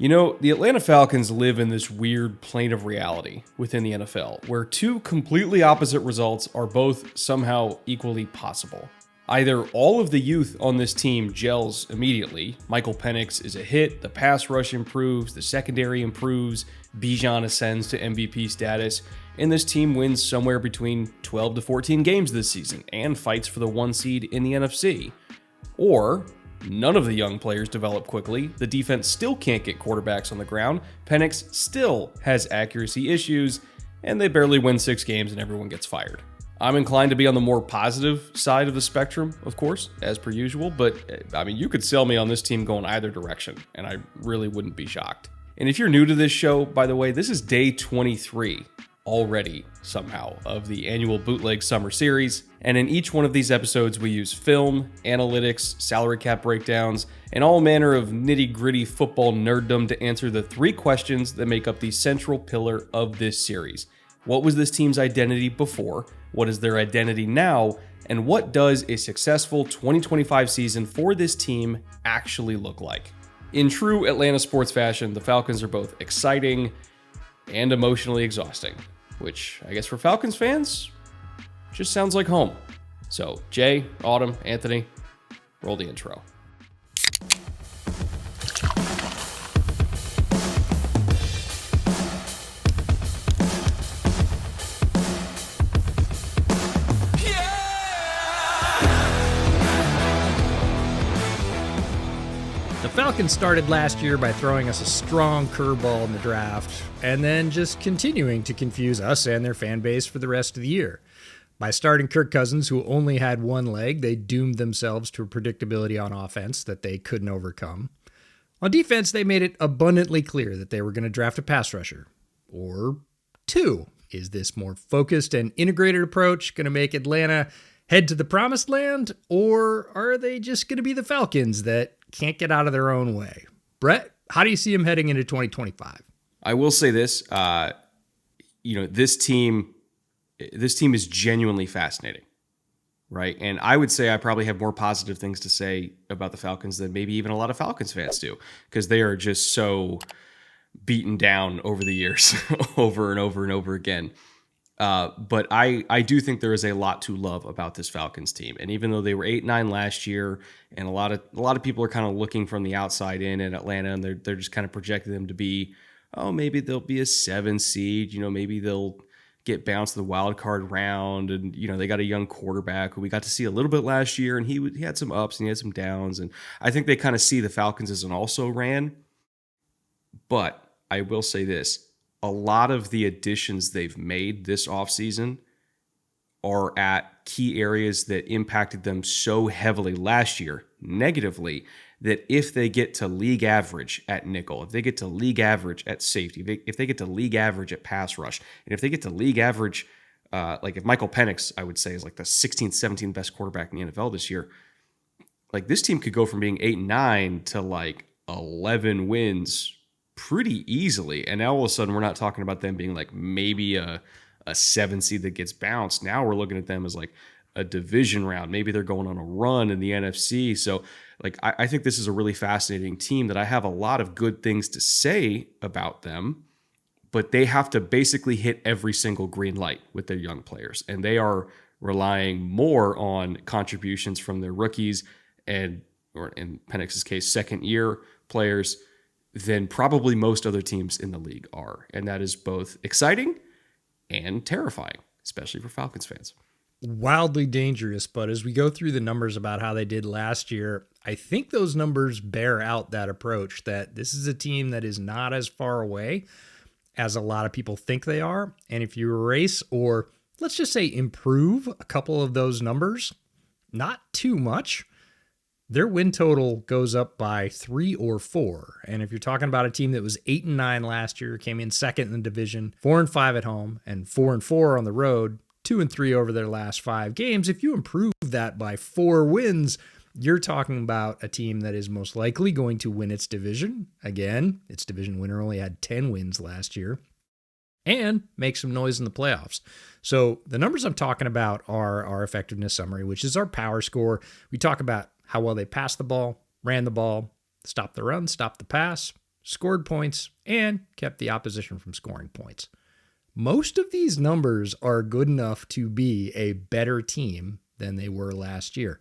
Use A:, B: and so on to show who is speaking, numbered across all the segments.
A: You know, the Atlanta Falcons live in this weird plane of reality within the NFL, where two completely opposite results are both somehow equally possible. Either all of the youth on this team gels immediately, Michael Penix is a hit, the pass rush improves, the secondary improves, Bijan ascends to MVP status, and this team wins somewhere between 12 to 14 games this season and fights for the 1 seed in the NFC. Or none of the young players develop quickly, the defense still can't get quarterbacks on the ground, Penix still has accuracy issues, and they barely win 6 games and everyone gets fired. I'm inclined to be on the more positive side of the spectrum, of course, as per usual, but I mean, you could sell me on this team going either direction, and I really wouldn't be shocked. And if you're new to this show, by the way, this is day 23 already, somehow, of the annual Bootleg Summer Series, and in each one of these episodes, we use film, analytics, salary cap breakdowns, and all manner of nitty-gritty football nerddom to answer the 3 questions that make up the central pillar of this series. What was this team's identity before? What is their identity now? And what does a successful 2025 season for this team actually look like? In true Atlanta sports fashion, the Falcons are both exciting and emotionally exhausting, which I guess for Falcons fans, just sounds like home. So Jay, Autumn, Anthony, roll the intro.
B: The Falcons started last year by throwing us a strong curveball in the draft, and then just continuing to confuse us and their fan base for the rest of the year. By starting Kirk Cousins, who only had one leg, they doomed themselves to a predictability on offense that they couldn't overcome. On defense, they made it abundantly clear that they were going to draft a pass rusher. Or 2. Is this more focused and integrated approach going to make Atlanta head to the promised land? Or are they just going to be the Falcons that can't get out of their own way? Brett, how do you see them heading into 2025?
A: I will say this, this team is genuinely fascinating, right? And I would say I probably have more positive things to say about the Falcons than maybe even a lot of Falcons fans do, because they are just so beaten down over the years, over and over and over again. But I do think there is a lot to love about this Falcons team. And even though they were 8-9 last year, and a lot of people are kind of looking from the outside in at Atlanta, and they're just kind of projecting them to be, maybe they'll be a 7 seed, maybe they'll get bounced the wild card round, and they got a young quarterback who we got to see a little bit last year, and he had some ups and he had some downs, and I think they kind of see the Falcons as an also-ran. But I will say this. A lot of the additions they've made this offseason are at key areas that impacted them so heavily last year, negatively, that if they get to league average at nickel, if they get to league average at safety, if they get to league average at pass rush, and if they get to league average, like if Michael Penix, I would say, is like the 16th, 17th best quarterback in the NFL this year, like this team could go from being 8-9 to like 11 wins pretty easily. And now all of a sudden we're not talking about them being like maybe a 7 seed that gets bounced. Now we're looking at them as like a division round. Maybe they're going on a run in the NFC. So like I think this is a really fascinating team that I have a lot of good things to say about them, but they have to basically hit every single green light with their young players. And they are relying more on contributions from their rookies or in Penix's case, second year players than probably most other teams in the league are. And that is both exciting and terrifying, especially for Falcons fans.
B: Wildly dangerous, but as we go through the numbers about how they did last year, I think those numbers bear out that approach, that this is a team that is not as far away as a lot of people think they are. And if you erase, or let's just say improve, a couple of those numbers, not too much, their win total goes up by 3 or 4. And if you're talking about a team that was 8-9 last year, came in second in the division, 4-5 at home, and 4-4 on the road, 2-3 over their last 5 games, if you improve that by 4 wins, you're talking about a team that is most likely going to win its division. Again, its division winner only had 10 wins last year, and make some noise in the playoffs. So the numbers I'm talking about are our effectiveness summary, which is our power score. We talk about how well they passed the ball, ran the ball, stopped the run, stopped the pass, scored points, and kept the opposition from scoring points. Most of these numbers are good enough to be a better team than they were last year.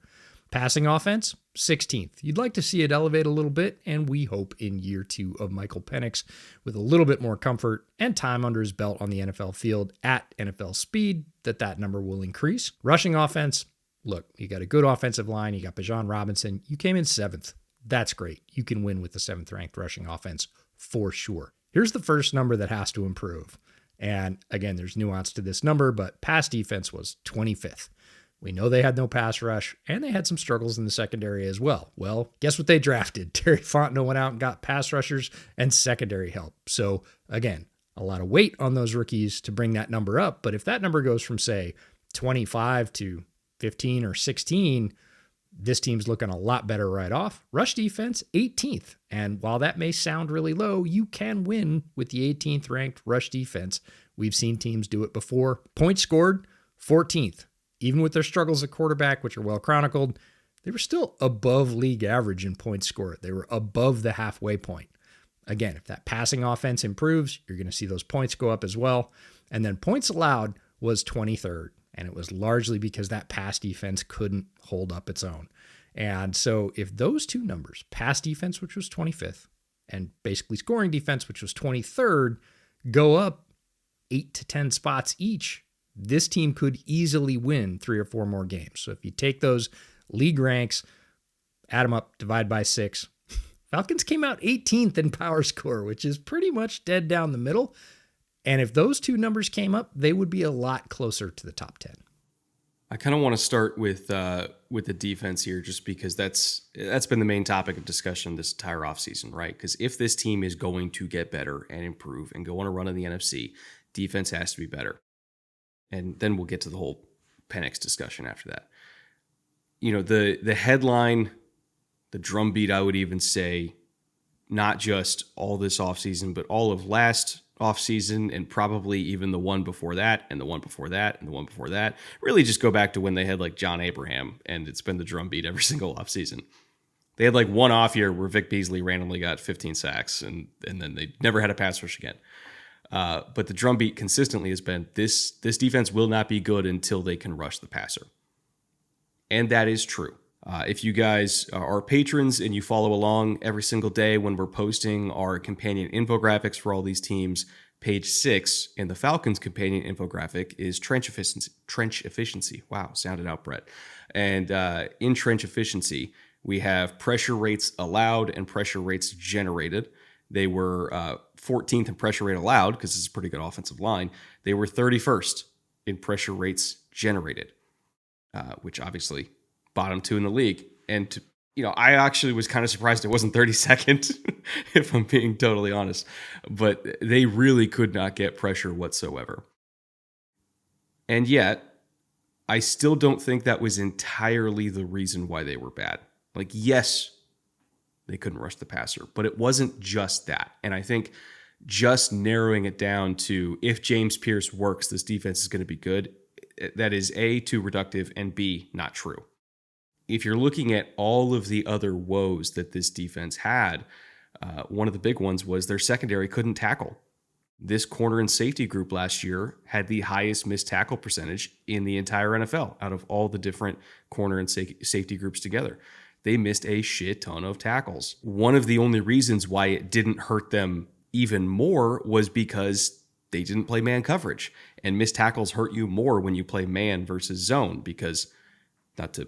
B: Passing offense, 16th. You'd like to see it elevate a little bit, and we hope in year 2 of Michael Penix, with a little bit more comfort and time under his belt on the NFL field at NFL speed, that number will increase. Rushing offense, look, you got a good offensive line. You got Bijan Robinson. You came in 7th. That's great. You can win with the 7th ranked rushing offense for sure. Here's the first number that has to improve. And again, there's nuance to this number, but pass defense was 25th. We know they had no pass rush, and they had some struggles in the secondary as well. Well, guess what they drafted? Terry Fontenot went out and got pass rushers and secondary help. So again, a lot of weight on those rookies to bring that number up. But if that number goes from, say, 25 to 15 or 16, this team's looking a lot better right off. Rush defense, 18th. And while that may sound really low, you can win with the 18th ranked rush defense. We've seen teams do it before. Points scored, 14th. Even with their struggles at quarterback, which are well chronicled, they were still above league average in points scored. They were above the halfway point. Again, if that passing offense improves, you're going to see those points go up as well. And then points allowed was 23rd. And it was largely because that pass defense couldn't hold up its own. And so if those two numbers, pass defense, which was 25th, and basically scoring defense, which was 23rd, go up 8 to 10 spots each, this team could easily win 3 or 4 more games. So if you take those league ranks, add them up, divide by 6, Falcons came out 18th in power score, which is pretty much dead down the middle. And if those two numbers came up, they would be a lot closer to the top 10.
A: I kind of want to start with the defense here, just because that's been the main topic of discussion this entire offseason, right? Because if this team is going to get better and improve and go on a run in the NFC, defense has to be better. And then we'll get to the whole Penix discussion after that. You know, the headline, the drumbeat, I would even say, not just all this offseason, but all of last offseason and probably even the one before that and the one before that and the one before that. Really just go back to when they had like John Abraham, and it's been the drumbeat every single offseason. They had like one off year where Vic Beasley randomly got 15 sacks, and then they never had a pass rush again. But the drumbeat consistently has been this defense will not be good until they can rush the passer. And that is true. If you guys are patrons and you follow along every single day when we're posting our companion infographics for all these teams, page 6 in the Falcons companion infographic is trench efficiency. Trench efficiency. Wow, sounded out, Brett. And in trench efficiency, we have pressure rates allowed and pressure rates generated. They were 14th in pressure rate allowed, because it's a pretty good offensive line. They were 31st in pressure rates generated, which obviously bottom 2 in the league. And, I actually was kind of surprised it wasn't 32nd, if I'm being totally honest. But they really could not get pressure whatsoever. And yet, I still don't think that was entirely the reason why they were bad. Like, yes, they couldn't rush the passer, but it wasn't just that. And I think just narrowing it down to if James Pierce works, this defense is going to be good, that is A, too reductive, and B, not true. If you're looking at all of the other woes that this defense had, one of the big ones was their secondary couldn't tackle. This corner and safety group last year had the highest missed tackle percentage in the entire NFL out of all the different corner and safety groups together. They missed a shit ton of tackles. One of the only reasons why it didn't hurt them even more was because they didn't play man coverage. And missed tackles hurt you more when you play man versus zone, because, not to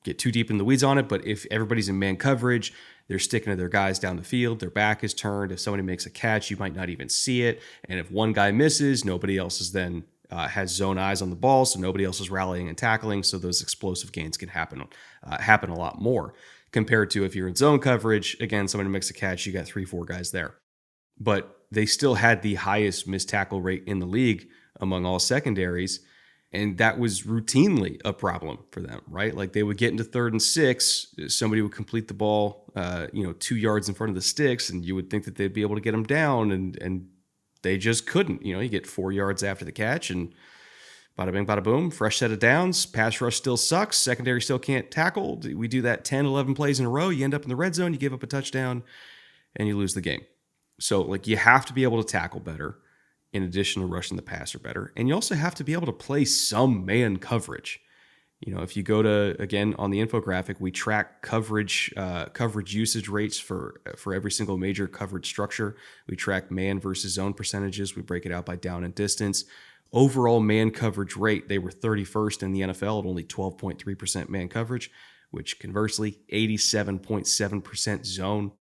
A: get too deep in the weeds on it, but if everybody's in man coverage, they're sticking to their guys down the field, their back is turned. If somebody makes a catch, you might not even see it. And if one guy misses, nobody else is then has zone eyes on the ball, so nobody else is rallying and tackling, so those explosive gains can happen a lot more compared to if you're in zone coverage. Again, somebody makes a catch, you got 3-4 guys there. But they still had the highest missed tackle rate in the league among all secondaries, and that was routinely a problem for them, right? Like, they would get into 3rd and 6, somebody would complete the ball 2 yards in front of the sticks, and you would think that they'd be able to get them down, and they just couldn't. You get 4 yards after the catch, and bada bing, bada boom, fresh set of downs. Pass rush still sucks. Secondary still can't tackle. We do that 10, 11 plays in a row. You end up in the red zone. You give up a touchdown, and you lose the game. So like you have to be able to tackle better in addition to rushing the passer better. And you also have to be able to play some man coverage. If you go to, again, on the infographic, we track coverage usage rates for every single major coverage structure. We track man versus zone percentages. We break it out by down and distance. Overall man coverage rate, they were 31st in the NFL at only 12.3% man coverage, which conversely, 87.7% zone.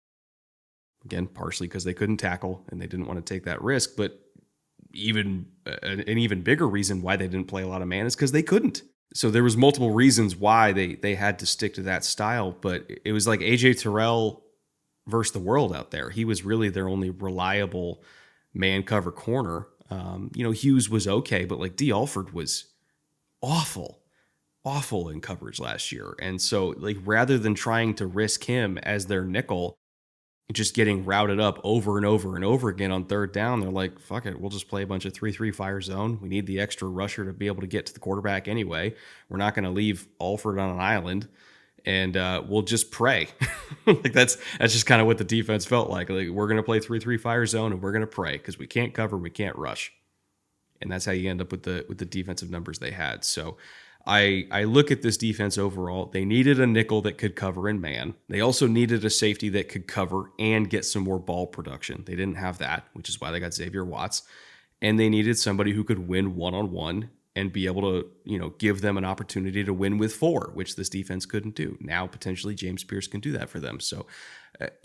A: Again, partially because they couldn't tackle and they didn't want to take that risk, but an even bigger reason why they didn't play a lot of man is because they couldn't. So there was multiple reasons why they had to stick to that style, but it was like AJ Terrell versus the world out there. He was really their only reliable man cover corner. Hughes was okay, but like D Alford was awful in coverage last year. And so like rather than trying to risk him as their nickel, just getting routed up over and over and over again on third down, they're like, fuck it, we'll just play a bunch of 3-3 fire zone. We need the extra rusher to be able to get to the quarterback anyway. We're not going to leave Alford on an island, and we'll just pray. Like that's just kind of what the defense felt like. Like we're going to play 3-3 fire zone, and we're going to pray because we can't cover, we can't rush. And that's how you end up with the defensive numbers they had. So I look at this defense overall. They needed a nickel that could cover in man. They also needed a safety that could cover and get some more ball production. They didn't have that, which is why they got Xavier Watts. And they needed somebody who could win one-on-one and be able to, give them an opportunity to win with 4, which this defense couldn't do. Now, potentially, James Pierce can do that for them. So,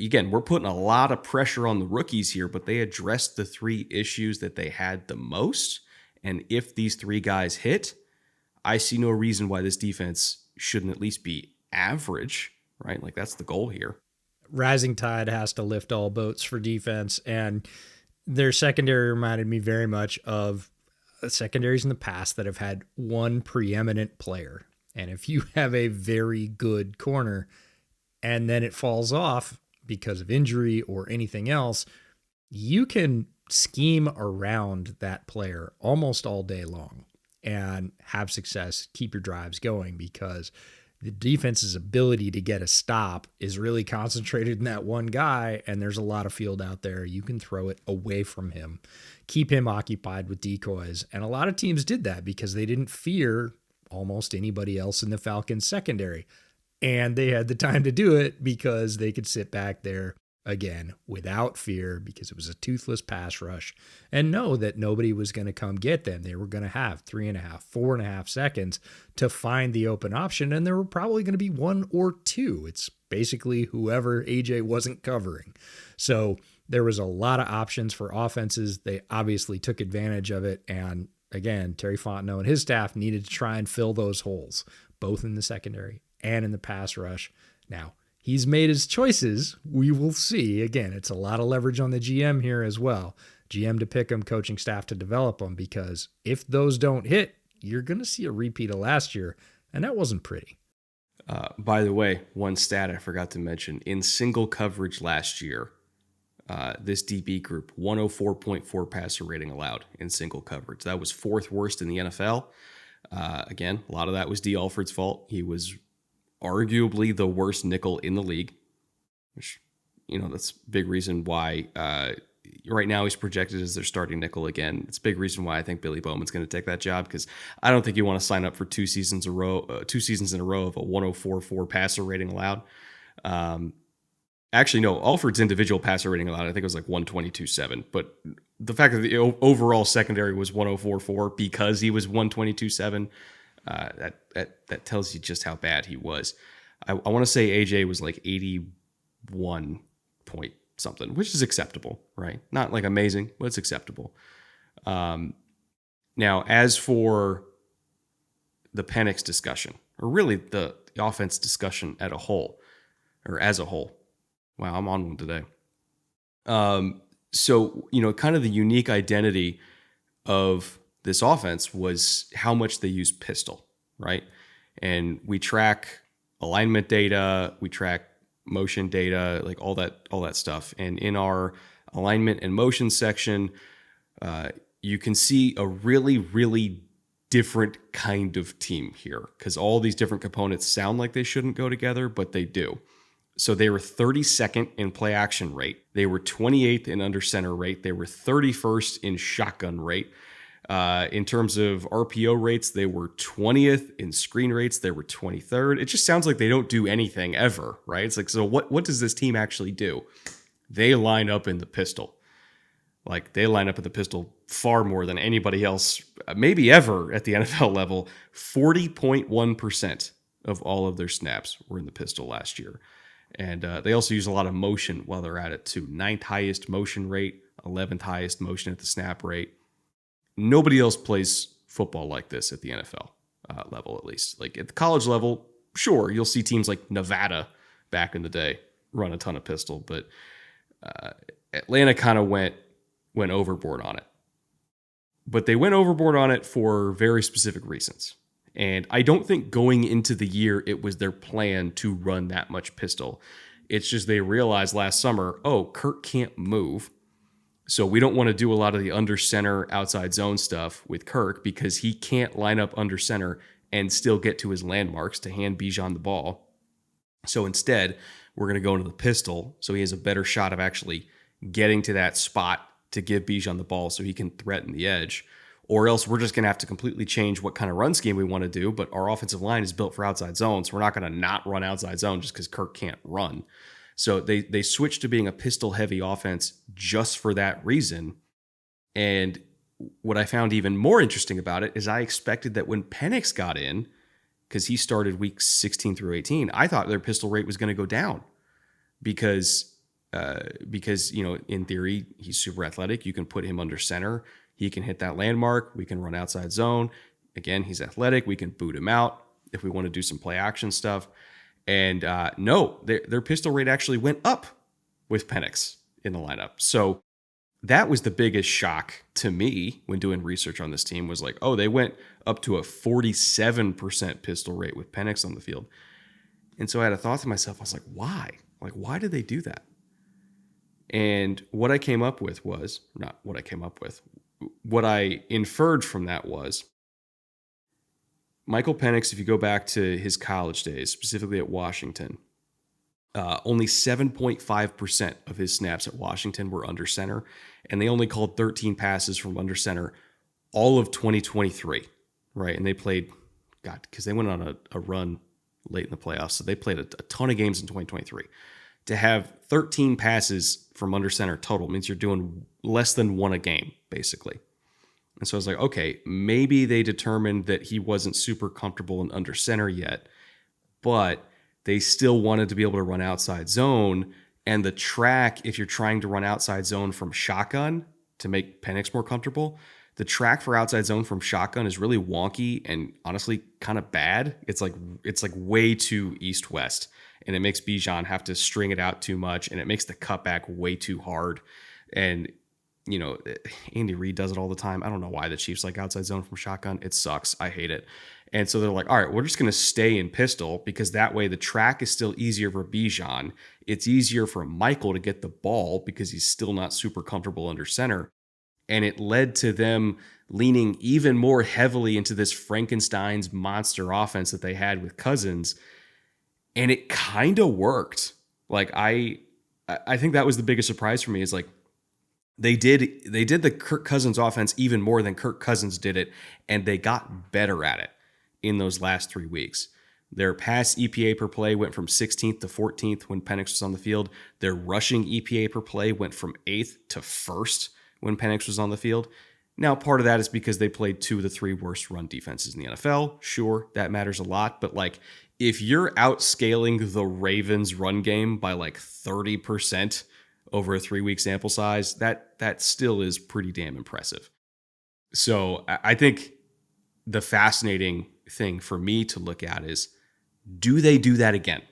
A: again, we're putting a lot of pressure on the rookies here, but they addressed the 3 issues that they had the most. And if these 3 guys hit, I see no reason why this defense shouldn't at least be average, right? Like that's the goal here.
B: Rising tide has to lift all boats for defense, and their secondary reminded me very much of secondaries in the past that have had one preeminent player. And if you have a very good corner and then it falls off because of injury or anything else, you can scheme around that player almost all day long and have success, keep your drives going, because the defense's ability to get a stop is really concentrated in that one guy, and there's a lot of field out there. You can throw it away from him, keep him occupied with decoys, and a lot of teams did that because they didn't fear almost anybody else in the Falcons secondary, and they had the time to do it because they could sit back there again without fear because it was a toothless pass rush and know that nobody was going to come get them. They were going to have 3.5, 4.5 seconds to find the open option, and there were probably going to be 1 or 2. It's basically whoever AJ wasn't covering. So there was a lot of options for offenses. They obviously took advantage of it, and again, Terry Fontenot and his staff needed to try and fill those holes, both in the secondary and in the pass rush. Now, he's made his choices. We will see. Again, it's a lot of leverage on the GM here as well. GM to pick them, coaching staff to develop them, because if those don't hit, you're going to see a repeat of last year, and that wasn't pretty.
A: By the way, one stat I forgot to mention. In single coverage last year, this DB group, 104.4 passer rating allowed in single coverage. That was 4th worst in the NFL. Again, a lot of that was D Alford's fault. He was arguably the worst nickel in the league, which, that's a big reason why right now he's projected as their starting nickel again. It's a big reason why I think Billy Bowman's going to take that job, because I don't think you want to sign up for 2 seasons in a row of a 104.4 passer rating allowed. Actually, no, Alford's individual passer rating allowed, I think it was like 122.7, but the fact that the overall secondary was 104.4 because he was 122.7, that tells you just how bad he was. I want to say AJ was like 81 point something, which is acceptable, right? Not like amazing, but it's acceptable. Now, as for the Penix discussion, or really the offense discussion as a whole, wow, I'm on one today. So, kind of the unique identity of this offense was how much they use pistol, right? And we track alignment data, we track motion data, like all that stuff. And in our alignment and motion section, you can see a really, really different kind of team here, because all these different components sound like they shouldn't go together, but they do. So they were 32nd in play action rate. They were 28th in under center rate. They were 31st in shotgun rate. In terms of RPO rates, they were 20th. In screen rates, they were 23rd. It just sounds like they don't do anything ever, right? It's like, so what does this team actually do? They line up in the pistol. Like, they line up in the pistol far more than anybody else, maybe ever at the NFL level. 40.1% of all of their snaps were in the pistol last year. And they also use a lot of motion while they're at it too. 9th highest motion rate, 11th highest motion at the snap rate. Nobody else plays football like this at the NFL level, at least. Like at the college level, sure, you'll see teams like Nevada back in the day run a ton of pistol, but Atlanta kind of went overboard on it. But they went overboard on it for very specific reasons. And I don't think going into the year it was their plan to run that much pistol. It's just they realized last summer, oh, Kirk can't move. So we don't want to do a lot of the under center outside zone stuff with Kirk because he can't line up under center and still get to his landmarks to hand Bijan the ball. So instead, we're going to go into the pistol so he has a better shot of actually getting to that spot to give Bijan the ball so he can threaten the edge. Or else we're just going to have to completely change what kind of run scheme we want to do. But our offensive line is built for outside zone, so we're not going to not run outside zone just because Kirk can't run. So they switched to being a pistol-heavy offense just for that reason. And what I found even more interesting about it is I expected that when Penix got in, because he started weeks 16 through 18, I thought their pistol rate was going to go down because in theory, he's super athletic. You can put him under center. He can hit that landmark. We can run outside zone. Again, he's athletic. We can boot him out if we want to do some play action stuff. And no, their pistol rate actually went up with Penix in the lineup. So that was the biggest shock to me when doing research on this team was like, oh, they went up to a 47% pistol rate with Penix on the field. And so I had a thought to myself, I was like, why? Like, why did they do that? And what I came up with was, not what I came up with, what I inferred from that was Michael Penix, if you go back to his college days, specifically at Washington, only 7.5% of his snaps at Washington were under center, and they only called 13 passes from under center all of 2023, right? And they played, because they went on a run late in the playoffs, so they played a ton of games in 2023. To have 13 passes from under center total means you're doing less than one a game, basically. And so I was like, okay, maybe they determined that he wasn't super comfortable in under center yet, but they still wanted to be able to run outside zone. And the track, if you're trying to run outside zone from shotgun to make Penix more comfortable, the track for outside zone from shotgun is really wonky and honestly kind of bad. It's like way too east-west. And it makes Bijan have to string it out too much, and it makes the cutback way too hard. And, Andy Reid does it all the time. I don't know why the Chiefs like outside zone from shotgun. It sucks. I hate it. And so they're like, all right, we're just going to stay in pistol because that way the track is still easier for Bijan. It's easier for Michael to get the ball because he's still not super comfortable under center. And it led to them leaning even more heavily into this Frankenstein's monster offense that they had with Cousins. And it kind of worked. Like I think that was the biggest surprise for me is like they did the Kirk Cousins offense even more than Kirk Cousins did it, and they got better at it in those last 3 weeks. Their pass EPA per play went from 16th to 14th when Penix was on the field. Their rushing EPA per play went from 8th to 1st when Penix was on the field. Now, part of that is because they played 2 of the 3 worst run defenses in the NFL. Sure, that matters a lot, but like if you're outscaling the Ravens run game by like 30% over a 3-week sample size, that still is pretty damn impressive. So I think the fascinating thing for me to look at is, do they do that again,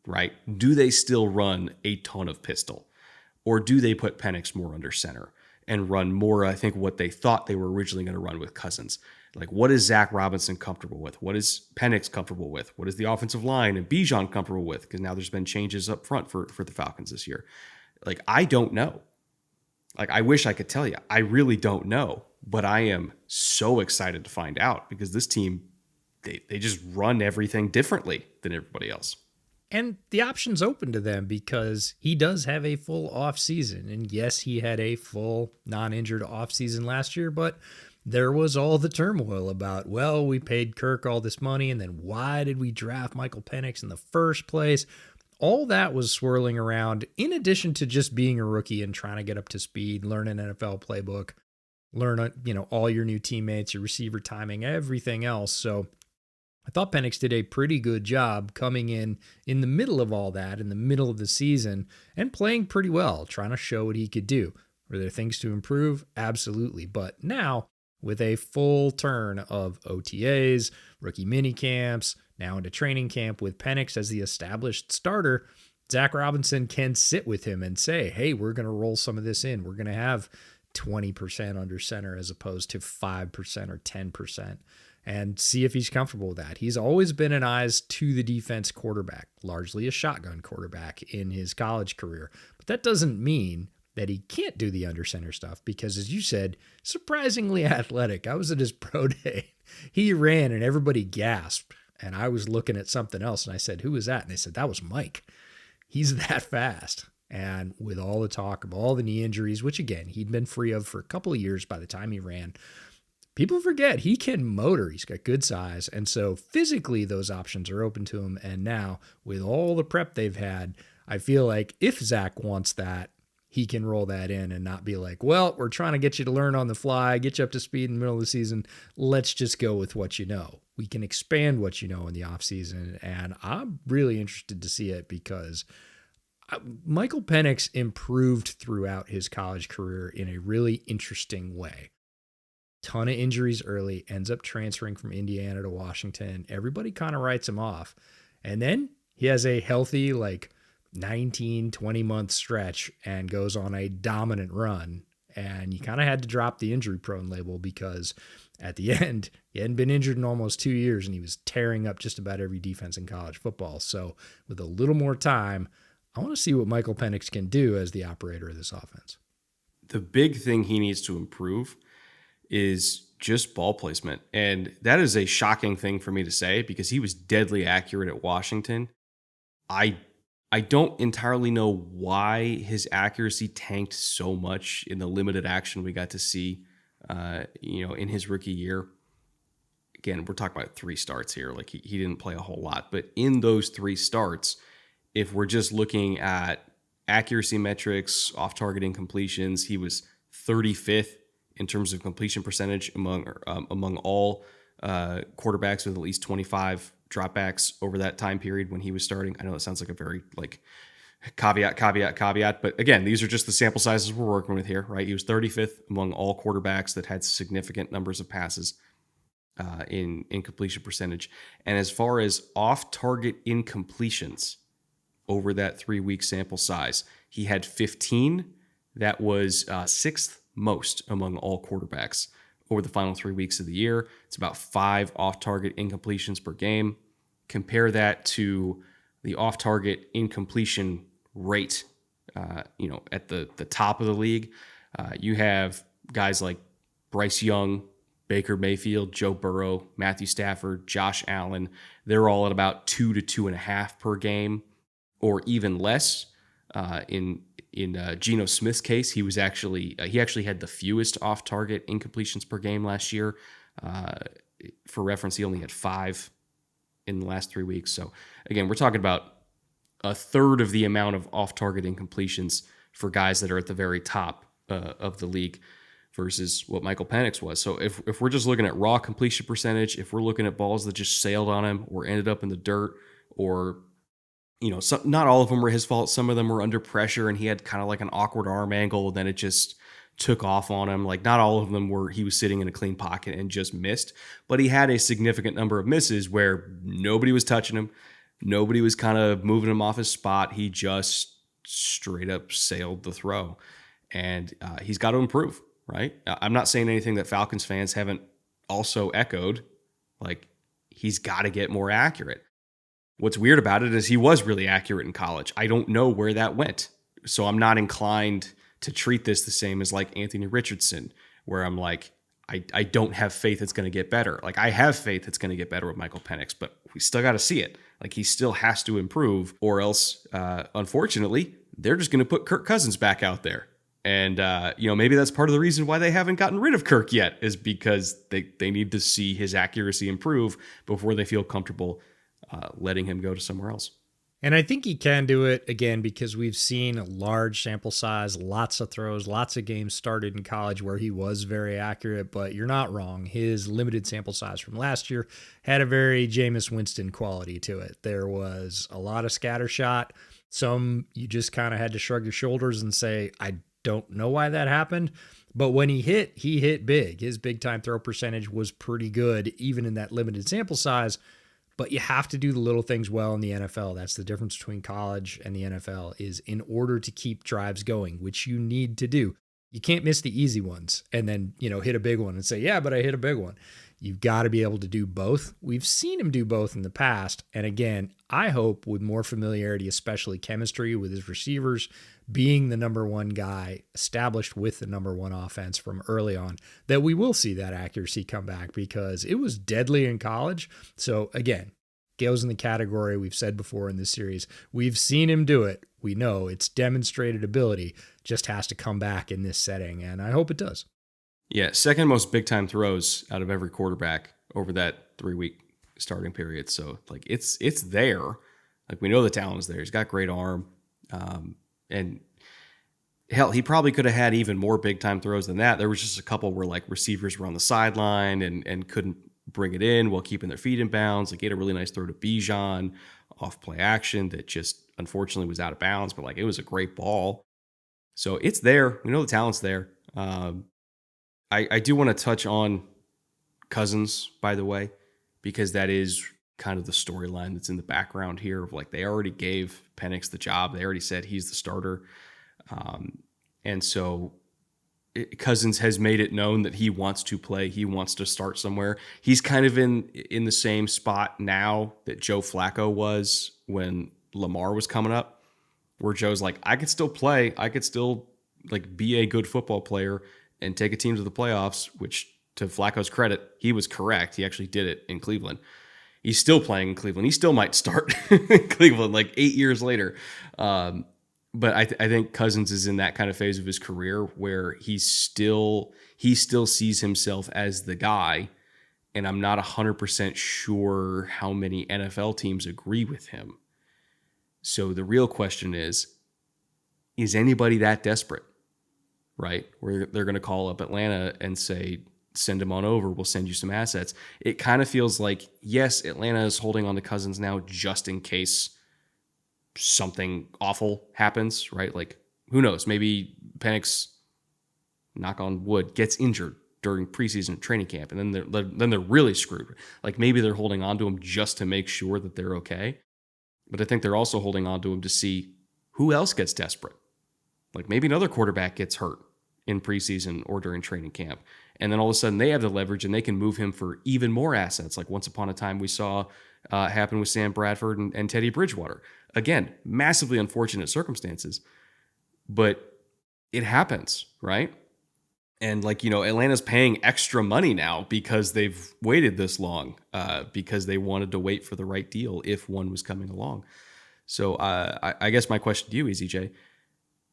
A: right? Do they still run a ton of pistol? Or do they put Penix more under center and run more, I think, what they thought they were originally going to run with Cousins? Like, what is Zach Robinson comfortable with? What is Penix comfortable with? What is the offensive line and Bijan comfortable with? Because now there's been changes up front for the Falcons this year. Like, I don't know. Like, I wish I could tell you. I really don't know. But I am so excited to find out because this team, they just run everything differently than everybody else.
B: And the option's open to them because he does have a full off season. And yes, he had a full non-injured off season last year, but there was all the turmoil about, well, we paid Kirk all this money, and then why did we draft Michael Penix in the first place? All that was swirling around, in addition to just being a rookie and trying to get up to speed, learn an NFL playbook, learn, all your new teammates, your receiver timing, everything else. So I thought Penix did a pretty good job coming in the middle of all that, in the middle of the season, and playing pretty well, trying to show what he could do. Were there things to improve? Absolutely. But now, with a full turn of OTAs, rookie mini camps, now into training camp with Penix as the established starter, Zach Robinson can sit with him and say, hey, we're going to roll some of this in. We're going to have 20% under center as opposed to 5% or 10%, and see if he's comfortable with that. He's always been an eyes to the defense quarterback, largely a shotgun quarterback in his college career. But that doesn't mean that he can't do the under center stuff because, as you said, surprisingly athletic. I was at his pro day. He ran and everybody gasped. And I was looking at something else and I said, who was that? And they said, that was Mike. He's that fast. And with all the talk of all the knee injuries, which again, he'd been free of for a couple of years by the time he ran, people forget he can motor. He's got good size. And so physically those options are open to him. And now with all the prep they've had, I feel like if Zach wants that, he can roll that in and not be like, well, we're trying to get you to learn on the fly, get you up to speed in the middle of the season. Let's just go with what you know. We can expand what you know in the offseason. And I'm really interested to see it because Michael Penix improved throughout his college career in a really interesting way. Ton of injuries early, ends up transferring from Indiana to Washington. Everybody kind of writes him off. And then he has a healthy, 19, 20 month stretch and goes on a dominant run. And you kind of had to drop the injury prone label because at the end, he hadn't been injured in almost 2 years and he was tearing up just about every defense in college football. So with a little more time, I want to see what Michael Penix can do as the operator of this offense.
A: The big thing he needs to improve is just ball placement. And that is a shocking thing for me to say because he was deadly accurate at Washington. I don't entirely know why his accuracy tanked so much in the limited action we got to see, in his rookie year. Again, we're talking about 3 starts here. He didn't play a whole lot, but in those 3 starts, if we're just looking at accuracy metrics, off-target incompletions, he was 35th in terms of completion percentage among all quarterbacks with at least 25 dropbacks over that time period when he was starting. I know it sounds like a very caveat, but again, these are just the sample sizes we're working with here, right? He was 35th among all quarterbacks that had significant numbers of passes in completion percentage. And as far as off-target incompletions over that 3-week sample size, he had 15. That was 6th most among all quarterbacks over the final 3 weeks of the year. It's about 5 off-target incompletions per game. Compare that to the off-target incompletion rate, at the top of the league. You have guys like Bryce Young, Baker Mayfield, Joe Burrow, Matthew Stafford, Josh Allen. They're all at about 2 to 2.5 per game, or even less. In Geno Smith's case, he actually had the fewest off-target incompletions per game last year. For reference, he only had 5 in the last 3 weeks. So again, we're talking about a third of the amount of off-target incompletions for guys that are at the very top of the league versus what Michael Penix was. So if we're just looking at raw completion percentage, if we're looking at balls that just sailed on him or ended up in the dirt, or not all of them were his fault. Some of them were under pressure and he had kind of like an awkward arm angle. Then it just took off on him. Not all of them were, he was sitting in a clean pocket and just missed, but he had a significant number of misses where nobody was touching him. Nobody was kind of moving him off his spot. He just straight up sailed the throw, and he's got to improve, right? I'm not saying anything that Falcons fans haven't also echoed. He's got to get more accurate. What's weird about it is he was really accurate in college. I don't know where that went. So I'm not inclined to treat this the same as Anthony Richardson, where I'm I don't have faith it's going to get better. Like, I have faith it's going to get better with Michael Penix, but we still got to see it. Like, he still has to improve, or else, unfortunately, they're just going to put Kirk Cousins back out there. And, maybe that's part of the reason why they haven't gotten rid of Kirk yet, is because they need to see his accuracy improve before they feel comfortable letting him go to somewhere else.
B: And I think he can do it, again, because we've seen a large sample size, lots of throws, lots of games started in college where he was very accurate, but you're not wrong. His limited sample size from last year had a very Jameis Winston quality to it. There was a lot of scatter shot. Some you just kind of had to shrug your shoulders and say, I don't know why that happened. But when he hit big. His big time throw percentage was pretty good, even in that limited sample size. But you have to do the little things well in the NFL. That's the difference between college and the NFL, is in order to keep drives going, which you need to do. You can't miss the easy ones and then, hit a big one and say, yeah, but I hit a big one. You've got to be able to do both. We've seen him do both in the past. And again, I hope with more familiarity, especially chemistry with his receivers, being the number one guy established with the number one offense from early on, that we will see that accuracy come back, because it was deadly in college. So again, goes in the category we've said before in this series. We've seen him do it. We know it's demonstrated ability, just has to come back in this setting. And I hope it does.
A: Yeah, second most big time throws out of every quarterback over that 3-week starting period. So like it's there. Like, we know the talent is there. He's got great arm. And hell, he probably could have had even more big time throws than that. There was just a couple where like receivers were on the sideline and couldn't bring it in while keeping their feet in bounds. Like, he had a really nice throw to Bijan off play action that just unfortunately was out of bounds, but like, it was a great ball. So it's there. We know the talent's there. I do want to touch on Cousins, by the way, because that is kind of the storyline that's in the background here of like, they already gave Penix the job. They already said he's the starter. And so Cousins has made it known that he wants to play. He wants to start somewhere. He's kind of in the same spot now that Joe Flacco was when Lamar was coming up, where Joe's like, I could still play. I could still like be a good football player and take a team to the playoffs, which, to Flacco's credit, he was correct. He actually did it in Cleveland. He's still playing in Cleveland. He still might start in Cleveland like 8 years later. But I think Cousins is in that kind of phase of his career where he still sees himself as the guy, and I'm not 100% sure how many NFL teams agree with him. So the real question is anybody that desperate, right? Where they're going to call up Atlanta and say, send him on over, we'll send you some assets. It kind of feels like, yes, Atlanta is holding on to Cousins now just in case something awful happens, right? Like, who knows? Maybe Penix, knock on wood, gets injured during preseason training camp, and then they're really screwed. Like, maybe they're holding on to him just to make sure that they're okay. But I think they're also holding on to him to see who else gets desperate. Like, maybe another quarterback gets hurt in preseason or during training camp, and then all of a sudden they have the leverage and they can move him for even more assets. Like once upon a time we saw happen with Sam Bradford and Teddy Bridgewater. Again, massively unfortunate circumstances, but it happens, right? And like, Atlanta's paying extra money now because they've waited this long, because they wanted to wait for the right deal if one was coming along. So I guess my question to you is, EJ,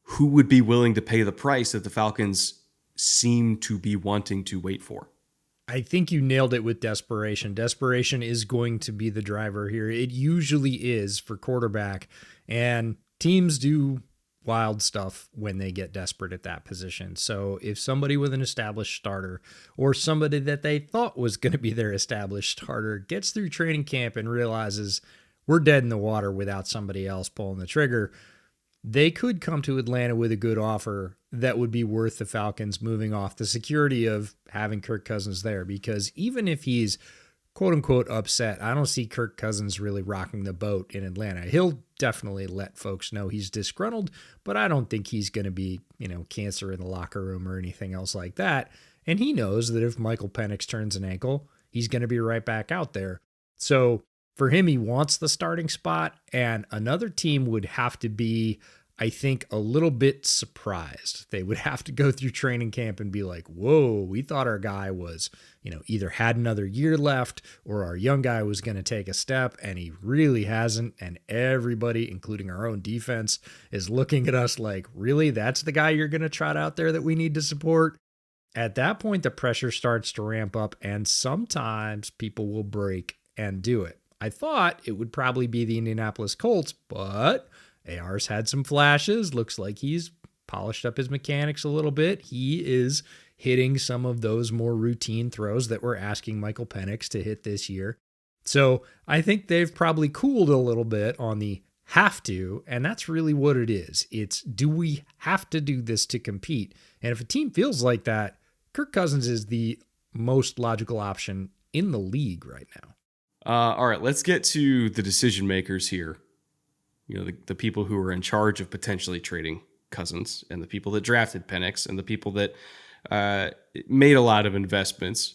A: who would be willing to pay the price that the Falcons seem to be wanting to wait for?
B: I think you nailed it with desperation. Desperation is going to be the driver here. It usually is for quarterback, and teams do wild stuff when they get desperate at that position. So if somebody with an established starter, or somebody that they thought was going to be their established starter, gets through training camp and realizes we're dead in the water without somebody else pulling the trigger, they could come to Atlanta with a good offer that would be worth the Falcons moving off the security of having Kirk Cousins there. Because even if he's quote unquote upset, I don't see Kirk Cousins really rocking the boat in Atlanta. He'll definitely let folks know he's disgruntled, but I don't think he's going to be, cancer in the locker room or anything else like that. And he knows that if Michael Penix turns an ankle, he's going to be right back out there. So for him, he wants the starting spot, and another team would have to be, I think, a little bit surprised. They would have to go through training camp and be like, whoa, we thought our guy was, either had another year left or our young guy was going to take a step, and he really hasn't. And everybody, including our own defense, is looking at us like, really? That's the guy you're going to trot out there that we need to support? At that point, the pressure starts to ramp up, and sometimes people will break and do it. I thought it would probably be the Indianapolis Colts, but AR's had some flashes. Looks like he's polished up his mechanics a little bit. He is hitting some of those more routine throws that we're asking Michael Penix to hit this year. So I think they've probably cooled a little bit on the have to, and that's really what it is. It's, do we have to do this to compete? And if a team feels like that, Kirk Cousins is the most logical option in the league right now.
A: All right, let's get to the decision makers here. The people who are in charge of potentially trading Cousins, and the people that drafted Penix, and the people that made a lot of investments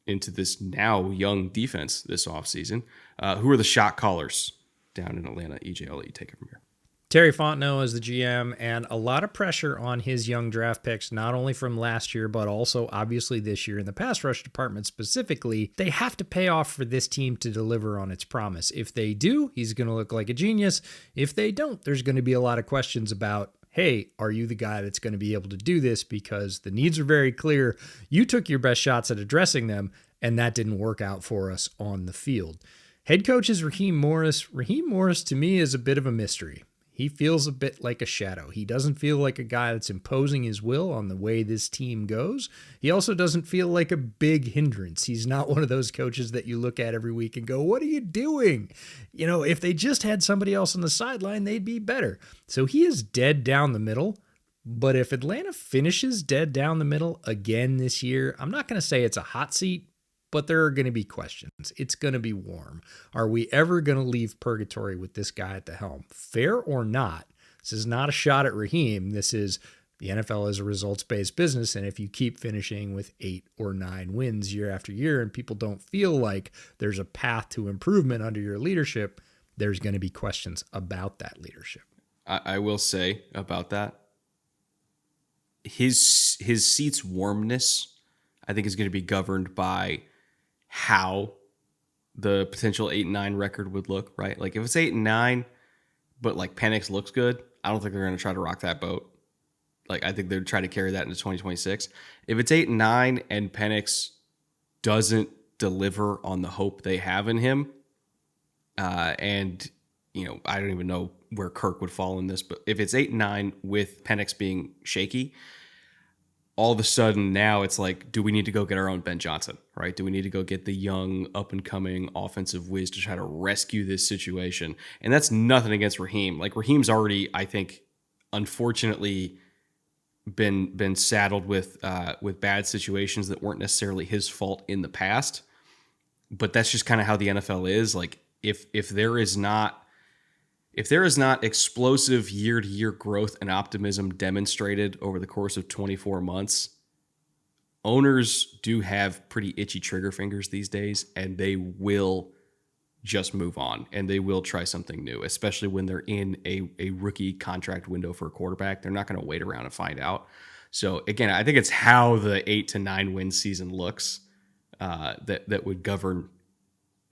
A: into this now young defense this offseason. Who are the shot callers down in Atlanta? EJ, I'll let you take it from here.
B: Terry Fontenot is the GM, and a lot of pressure on his young draft picks, not only from last year, but also obviously this year in the pass rush department specifically. They have to pay off for this team to deliver on its promise. If they do, he's going to look like a genius. If they don't, there's going to be a lot of questions about, hey, are you the guy that's going to be able to do this? Because the needs are very clear. You took your best shots at addressing them, and that didn't work out for us on the field. Head coach is Raheem Morris. Raheem Morris, to me, is a bit of a mystery. He feels a bit like a shadow. He doesn't feel like a guy that's imposing his will on the way this team goes. He also doesn't feel like a big hindrance. He's not one of those coaches that you look at every week and go, what are you doing? If they just had somebody else on the sideline, they'd be better. So he is dead down the middle. But if Atlanta finishes dead down the middle again this year, I'm not going to say it's a hot seat, but there are going to be questions. It's going to be warm. Are we ever going to leave purgatory with this guy at the helm? Fair or not, this is not a shot at Raheem. This is, the NFL is a results-based business, and if you keep finishing with 8 or 9 wins year after year and people don't feel like there's a path to improvement under your leadership, there's going to be questions about that leadership.
A: I will say about that, his seat's warmness, I think, is going to be governed by how the potential 8-9 record would look, right? Like if it's 8-9, but like Penix looks good, I don't think they're going to try to rock that boat. Like I think they'd try to carry that into 2026. If it's 8-9 and Penix doesn't deliver on the hope they have in him, and I don't even know where Kirk would fall in this, but if it's 8-9 with Penix being shaky, all of a sudden now it's like, do we need to go get our own Ben Johnson, right? Do we need to go get the young up-and-coming offensive whiz to try to rescue this situation? And that's nothing against Raheem. Like Raheem's already, I think, unfortunately been saddled with bad situations that weren't necessarily his fault in the past. But that's just kind of how the NFL is. Like if there is not explosive year-to-year growth and optimism demonstrated over the course of 24 months, owners do have pretty itchy trigger fingers these days, and they will just move on, and they will try something new, especially when they're in a rookie contract window for a quarterback. They're not going to wait around and find out. So, again, I think it's how the 8-9 win season looks that would govern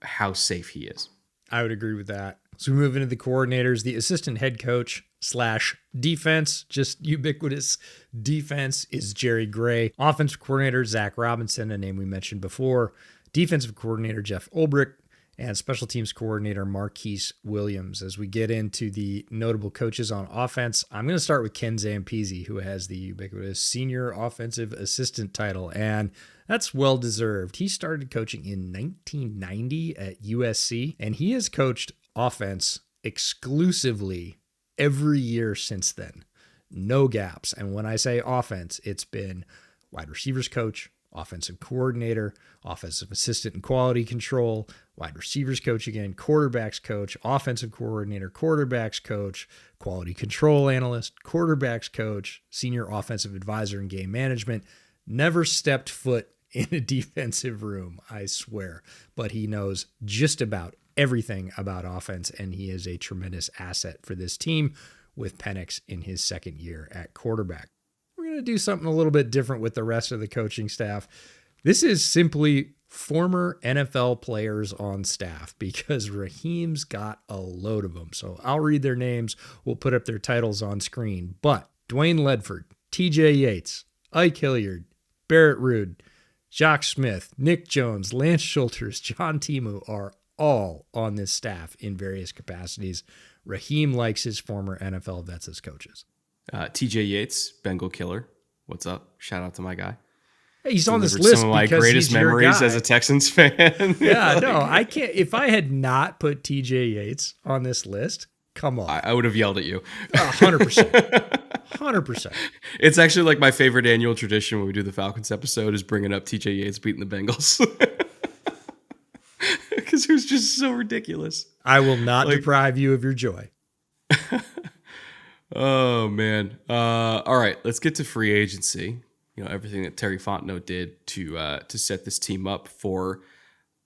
A: how safe he is.
B: I would agree with that. So we move into the coordinators, the assistant head coach / defense, just ubiquitous defense, is Jerry Gray. Offensive coordinator, Zach Robinson, a name we mentioned before. Defensive coordinator, Jeff Ulbrich. And special teams coordinator, Marquise Williams. As we get into the notable coaches on offense, I'm going to start with Ken Zampese, who has the ubiquitous senior offensive assistant title, and that's well-deserved. He started coaching in 1990 at USC, and he has coached offense exclusively every year since then. No gaps. And when I say offense, it's been wide receivers coach, offensive coordinator, offensive assistant and quality control, wide receivers coach again, quarterbacks coach, offensive coordinator, quarterbacks coach, quality control analyst, quarterbacks coach, senior offensive advisor and game management. Never stepped foot in a defensive room, I swear. But he knows just about everything about offense, and he is a tremendous asset for this team. with Penix in his second year at quarterback. We're going to do something a little bit different with the rest of the coaching staff. This is simply former NFL players on staff because Raheem's got a load of them. So I'll read their names. We'll put up their titles on screen. But Dwayne Ledford, TJ Yates, Ike Hilliard, Barrett Ruud, Jacques Smith, Nick Jones, Lance Schulters, John Timu are all on this staff in various capacities. Raheem likes his former NFL vets as coaches.
A: TJ Yates, Bengal killer. What's up? Shout out to my guy.
B: Hey, he's on this list
A: some of my
B: because
A: greatest
B: he's your
A: memories
B: guy.
A: as a Texans fan.
B: Yeah, no, I can't. If I had not put TJ Yates on this list, come on.
A: I would have yelled at you.
B: 100%. 100%.
A: It's actually like my favorite annual tradition when we do the Falcons episode is bringing up TJ Yates beating the Bengals. Because it was just so ridiculous.
B: I will not deprive you of your joy.
A: Oh, man. All right, let's get to free agency. You know, everything that Terry Fontenot did to set this team up for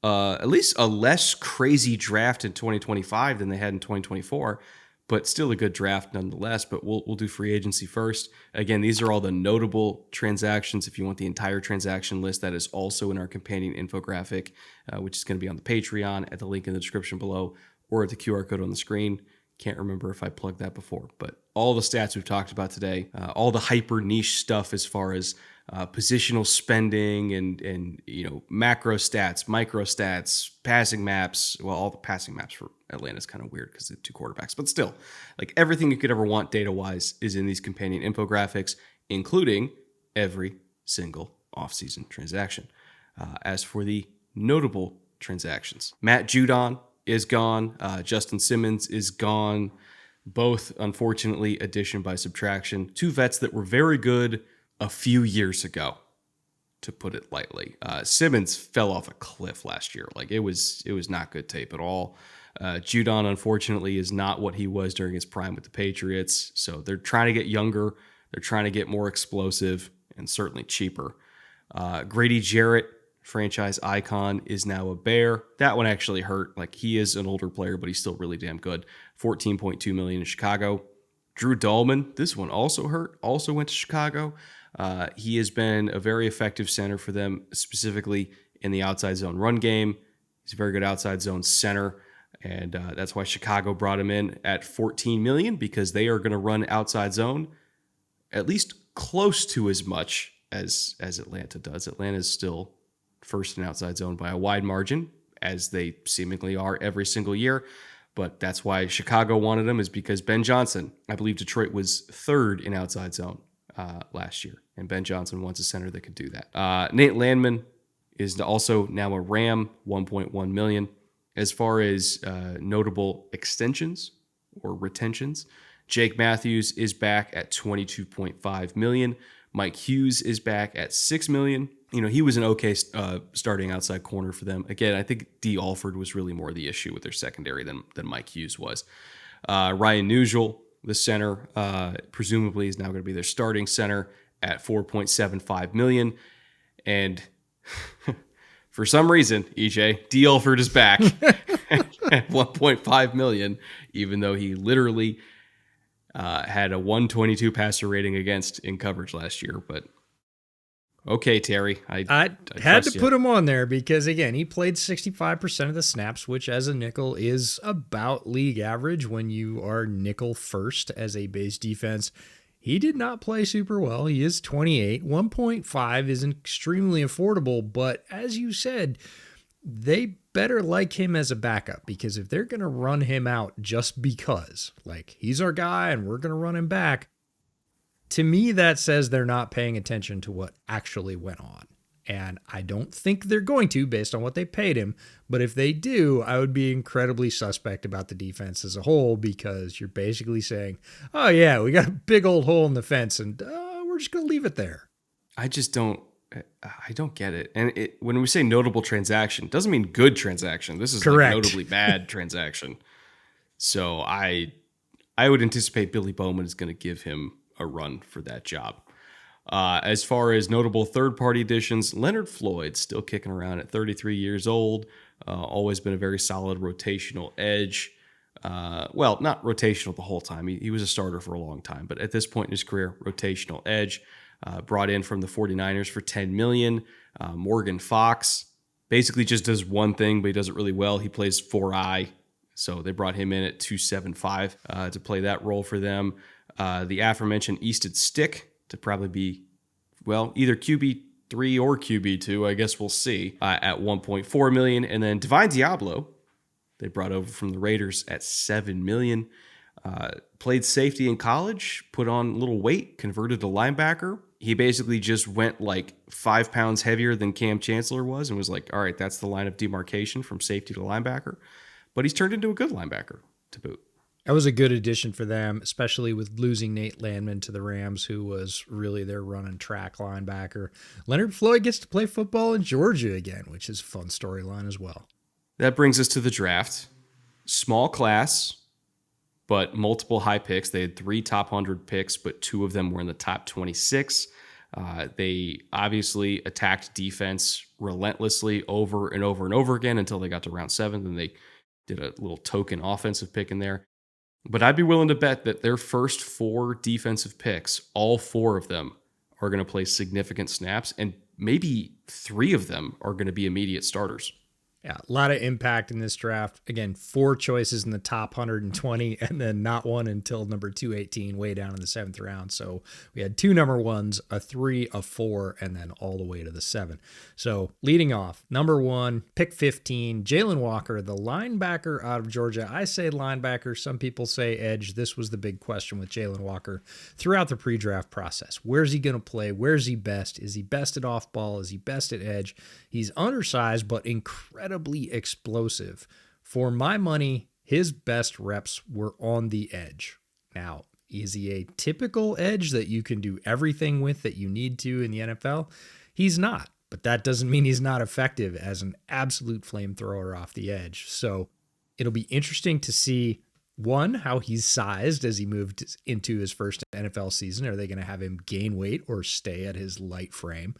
A: at least a less crazy draft in 2025 than they had in 2024, but still a good draft nonetheless. But we'll do free agency first. Again, these are all the notable transactions. If you want the entire transaction list, that is also in our companion infographic, which is going to be on the Patreon at the link in the description below or at the QR code on the screen. Can't remember if I plugged that before, but all the stats we've talked about today, all the hyper niche stuff as far as positional spending and you know, macro stats, micro stats, passing maps. Well, all the passing maps for Atlanta is kind of weird because they're two quarterbacks, but still, like everything you could ever want data wise is in these companion infographics, including every single offseason transaction. As for the notable transactions, Matt Judon is gone. Justin Simmons is gone. Both, unfortunately, addition by subtraction. Two vets that were very good a few years ago, to put it lightly. Simmons fell off a cliff last year. Like it was not good tape at all. Judon, unfortunately, is not what he was during his prime with the Patriots. So they're trying to get younger. They're trying to get more explosive and certainly cheaper. Grady Jarrett, franchise icon, is now a Bear. That one actually hurt. Like he is an older player, but he's still really damn good. $14.2 million in Chicago. Drew Dahlman, this one also hurt. Also went to Chicago. He has been a very effective center for them, specifically in the outside zone run game. He's a very good outside zone center, and that's why Chicago brought him in at $14 million, because they are going to run outside zone at least close to as much as Atlanta does. Atlanta is still first in outside zone by a wide margin, as they seemingly are every single year. But that's why Chicago wanted him, is because Ben Johnson, I believe Detroit was third in outside zone last year, and Ben Johnson wants a center that could do that. Nate Landman is also now a Ram, $1.1 million. As far as notable extensions or retentions, Jake Matthews is back at $22.5 million. Mike Hughes is back at $6 million. You know, he was an okay starting outside corner for them. Again, I think D Alford was really more the issue with their secondary than Mike Hughes was. Ryan Nugel, the center, presumably is now going to be their starting center at $4.75 million. And for some reason, EJ, D Alford is back at $1.5 million, even though he literally had a 122 passer rating against in coverage last year. But okay, Terry, I
B: had to put him on there because, again, he played 65% of the snaps, which as a nickel is about league average when you are nickel first as a base defense. He did not play super well. He is 28. 1.5 is extremely affordable, but as you said, they better like him as a backup, because if they're going to run him out just because, like, he's our guy and we're going to run him back, to me, that says they're not paying attention to what actually went on. And I don't think they're going to, based on what they paid him. But if they do, I would be incredibly suspect about the defense as a whole, because you're basically saying, oh, yeah, we got a big old hole in the fence and we're just going to leave it there.
A: I don't get it. And when we say notable transaction, it doesn't mean good transaction. This is
B: Correct.
A: Like notably bad transaction. So I would anticipate Billy Bowman is going to give him a run for that job. As far as notable third-party additions, Leonard Floyd still kicking around at 33 years old. Always been a very solid rotational edge. Well, not rotational the whole time. He was a starter for a long time, but at this point in his career, rotational edge. Brought in from the 49ers for $10 million. Morgan Fox basically just does one thing, but he does it really well. He plays 4-eye, so they brought him in at 275 to play that role for them. The aforementioned Easton Stick to probably be, well, either QB3 or QB2, I guess we'll see, at $1.4 million. And then Divine Diablo, they brought over from the Raiders at $7 million. Played safety in college, put on a little weight, converted to linebacker. He basically just went like 5 pounds heavier than Cam Chancellor was and was like, all right, that's the line of demarcation from safety to linebacker. But he's turned into a good linebacker to boot.
B: That was a good addition for them, especially with losing Nate Landman to the Rams, who was really their run and track linebacker. Leonard Floyd gets to play football in Georgia again, which is a fun storyline as well.
A: That brings us to the draft. Small class, but multiple high picks. They had 3 top 100 picks, but 2 of them were in the top 26. They obviously attacked defense relentlessly over and over and over again until they got to round 7. Then they did a little token offensive pick in there. But I'd be willing to bet that their first 4 defensive picks, all 4 of them are going to play significant snaps, and maybe 3 of them are going to be immediate starters.
B: Yeah, a lot of impact in this draft. Again, 4 choices in the top 120, and then not one until number 218, way down in the 7th round. So we had 2 number 1s, a 3, a 4, and then all the way to the 7. So leading off, number 1, pick 15, Jaylen Walker, the linebacker out of Georgia. I say linebacker. Some people say edge. This was the big question with Jaylen Walker throughout the pre-draft process. Where's he going to play? Where's he best? Is he best at off ball? Is he best at edge? He's undersized, but incredibly explosive. For my money, his best reps were on the edge. Now, is he a typical edge that you can do everything with that you need to in the NFL? He's not, but that doesn't mean he's not effective as an absolute flamethrower off the edge. So it'll be interesting to see, one, how he's sized as he moved into his first NFL season. Are they going to have him gain weight or stay at his light frame?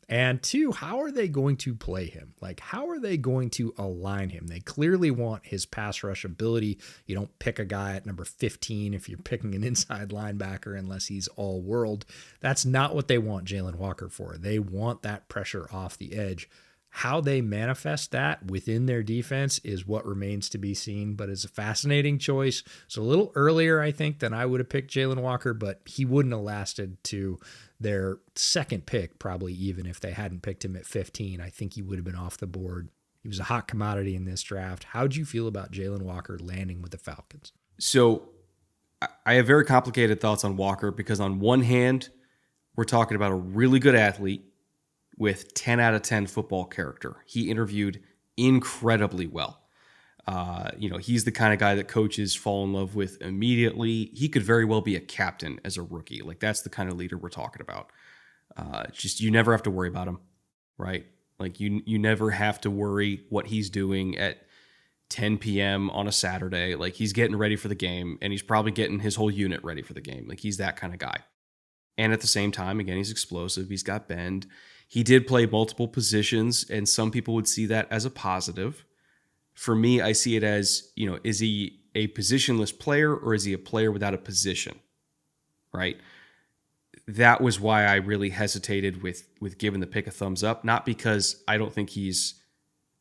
B: And 2, how are they going to play him? Like, how are they going to align him? They clearly want his pass rush ability. You don't pick a guy at number 15 if you're picking an inside linebacker unless he's all world. That's not what they want Jaylen Walker for. They want that pressure off the edge. How they manifest that within their defense is what remains to be seen, but it's a fascinating choice. So a little earlier, I think, than I would have picked Jaylen Walker, but he wouldn't have lasted to their second pick, probably, even if they hadn't picked him at 15. I think he would have been off the board. He was a hot commodity in this draft. How'd you feel about Jaylen Walker landing with the Falcons?
A: So I have very complicated thoughts on Walker because on one hand, we're talking about a really good athlete with 10 out of 10 football character. He interviewed incredibly well. He's the kind of guy that coaches fall in love with immediately. He could very well be a captain as a rookie. Like, that's the kind of leader we're talking about. Just, you never have to worry about him, right? Like, you never have to worry what he's doing at 10 p.m. on a Saturday. Like, he's getting ready for the game, and he's probably getting his whole unit ready for the game. Like, he's that kind of guy. And at the same time, again, he's explosive. He's got bend. He did play multiple positions, and some people would see that as a positive. For me, I see it as, is he a positionless player or is he a player without a position, right? That was why I really hesitated with giving the pick a thumbs up, not because I don't think he's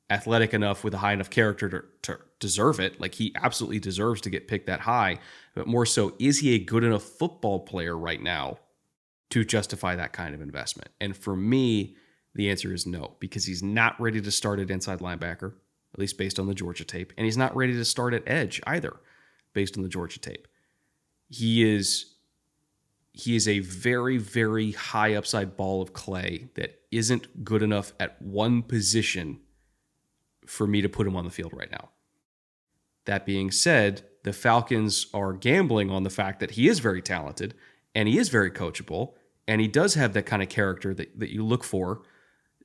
A: athletic enough with a high enough character to deserve it. Like, he absolutely deserves to get picked that high, but more so, is he a good enough football player right now to justify that kind of investment? And for me, the answer is no, because he's not ready to start at inside linebacker, at least based on the Georgia tape. And he's not ready to start at edge either, based on the Georgia tape. He is a very, very high upside ball of clay that isn't good enough at one position for me to put him on the field right now. That being said, the Falcons are gambling on the fact that he is very talented and he is very coachable and he does have that kind of character that you look for,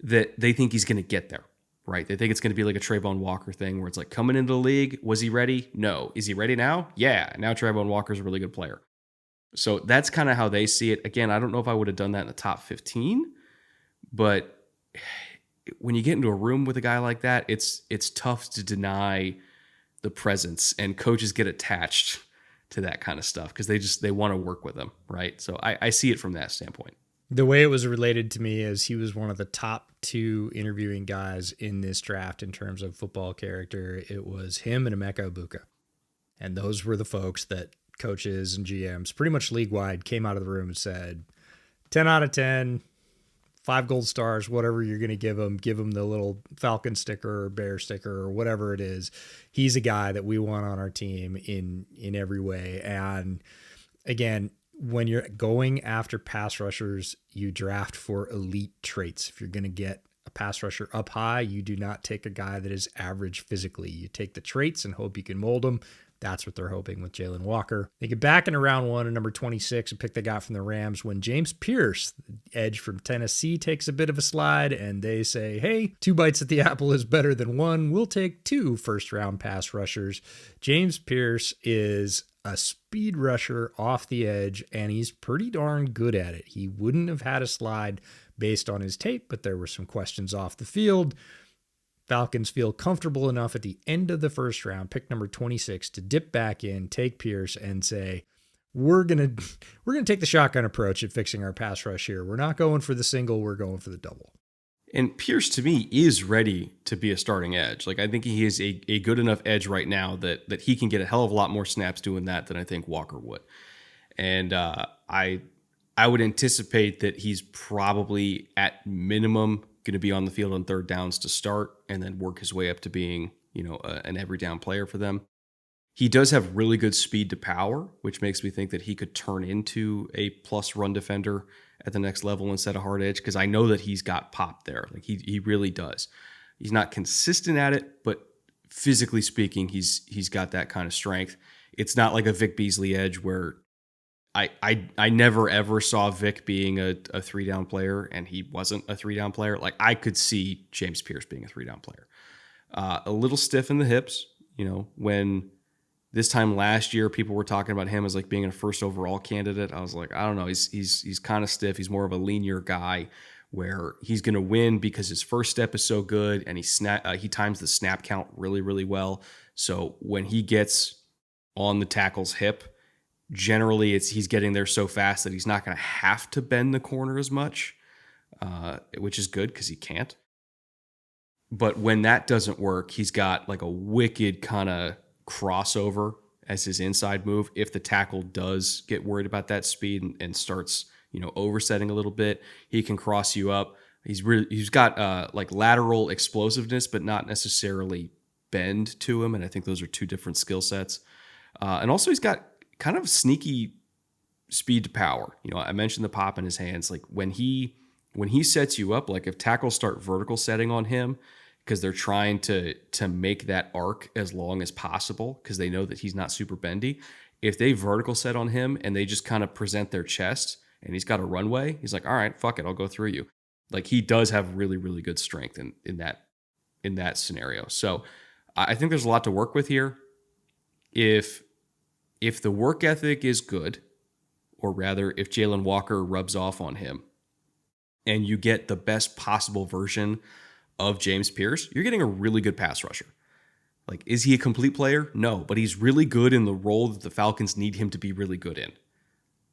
A: that they think he's going to get there. Right? They think it's going to be like a Trayvon Walker thing where it's like, coming into the league, was he ready? No. Is he ready now? Yeah. Now Trayvon Walker's a really good player. So that's kind of how they see it. Again, I don't know if I would have done that in the top 15, but when you get into a room with a guy like that, it's tough to deny the presence, and coaches get attached to that kind of stuff because they want to work with him, right? So I see it from that standpoint.
B: The way it was related to me is he was one of the top 2 interviewing guys in this draft in terms of football character. It was him and Emeka Egbuka. And those were the folks that coaches and GMs pretty much league-wide came out of the room and said, 10 out of 10, 5 gold stars, whatever you're going to give him the little Falcon sticker or Bear sticker or whatever it is. He's a guy that we want on our team in every way. And again, when you're going after pass rushers, you draft for elite traits. If you're going to get a pass rusher up high, you do not take a guy that is average physically. You take the traits and hope you can mold them. That's what they're hoping with Jaylen Walker. They get back into round 1 at number 26, a pick they got from the Rams, when James Pierce, the edge from Tennessee, takes a bit of a slide, and they say, hey, 2 bites at the apple is better than 1. We'll take 2 first-round pass rushers. James Pierce is a speed rusher off the edge, and he's pretty darn good at it. He wouldn't have had a slide based on his tape, but there were some questions off the field. Falcons feel comfortable enough at the end of the first round, pick number 26, to dip back in, take Pierce, and say, we're gonna take the shotgun approach at fixing our pass rush here. We're not going for the single, we're going for the double.
A: And Pierce, to me, is ready to be a starting edge. Like, I think he is a good enough edge right now that he can get a hell of a lot more snaps doing that than I think Walker would. And I would anticipate that he's probably at minimum going to be on the field on third downs to start and then work his way up to being, an every down player for them. He does have really good speed to power, which makes me think that he could turn into a plus run defender at the next level instead of hard edge, because I know that he's got pop there. Like he really does. He's not consistent at it, but physically speaking, he's got that kind of strength. It's not like a Vic Beasley edge where I never ever saw Vic being a 3-down player, and he wasn't a 3-down player. Like, I could see James Pierce being a 3-down player. A little stiff in the hips, when this time last year people were talking about him as like being a first overall candidate. I was like, I don't know, he's kind of stiff. He's more of a linear guy where he's going to win because his first step is so good, and he times the snap count really, really well. So when he gets on the tackle's hip, generally he's getting there so fast that he's not going to have to bend the corner as much, which is good because he can't. But when that doesn't work, he's got like a wicked kind of crossover as his inside move. If the tackle does get worried about that speed and starts, oversetting a little bit, he can cross you up. He's got like lateral explosiveness, but not necessarily bend to him. And I think those are 2 different skill sets. And also he's got kind of sneaky speed to power. I mentioned the pop in his hands. Like when he sets you up, like if tackles start vertical setting on him because they're trying to make that arc as long as possible because they know that he's not super bendy. If they vertical set on him and they just kind of present their chest and he's got a runway, he's like, all right, fuck it, I'll go through you. Like, he does have really, really good strength in that scenario. So I think there's a lot to work with here. If the work ethic is good, or rather if Jaylen Walker rubs off on him and you get the best possible version of James Pierce, you're getting a really good pass rusher. Like, is he a complete player? No, but he's really good in the role that the Falcons need him to be really good in.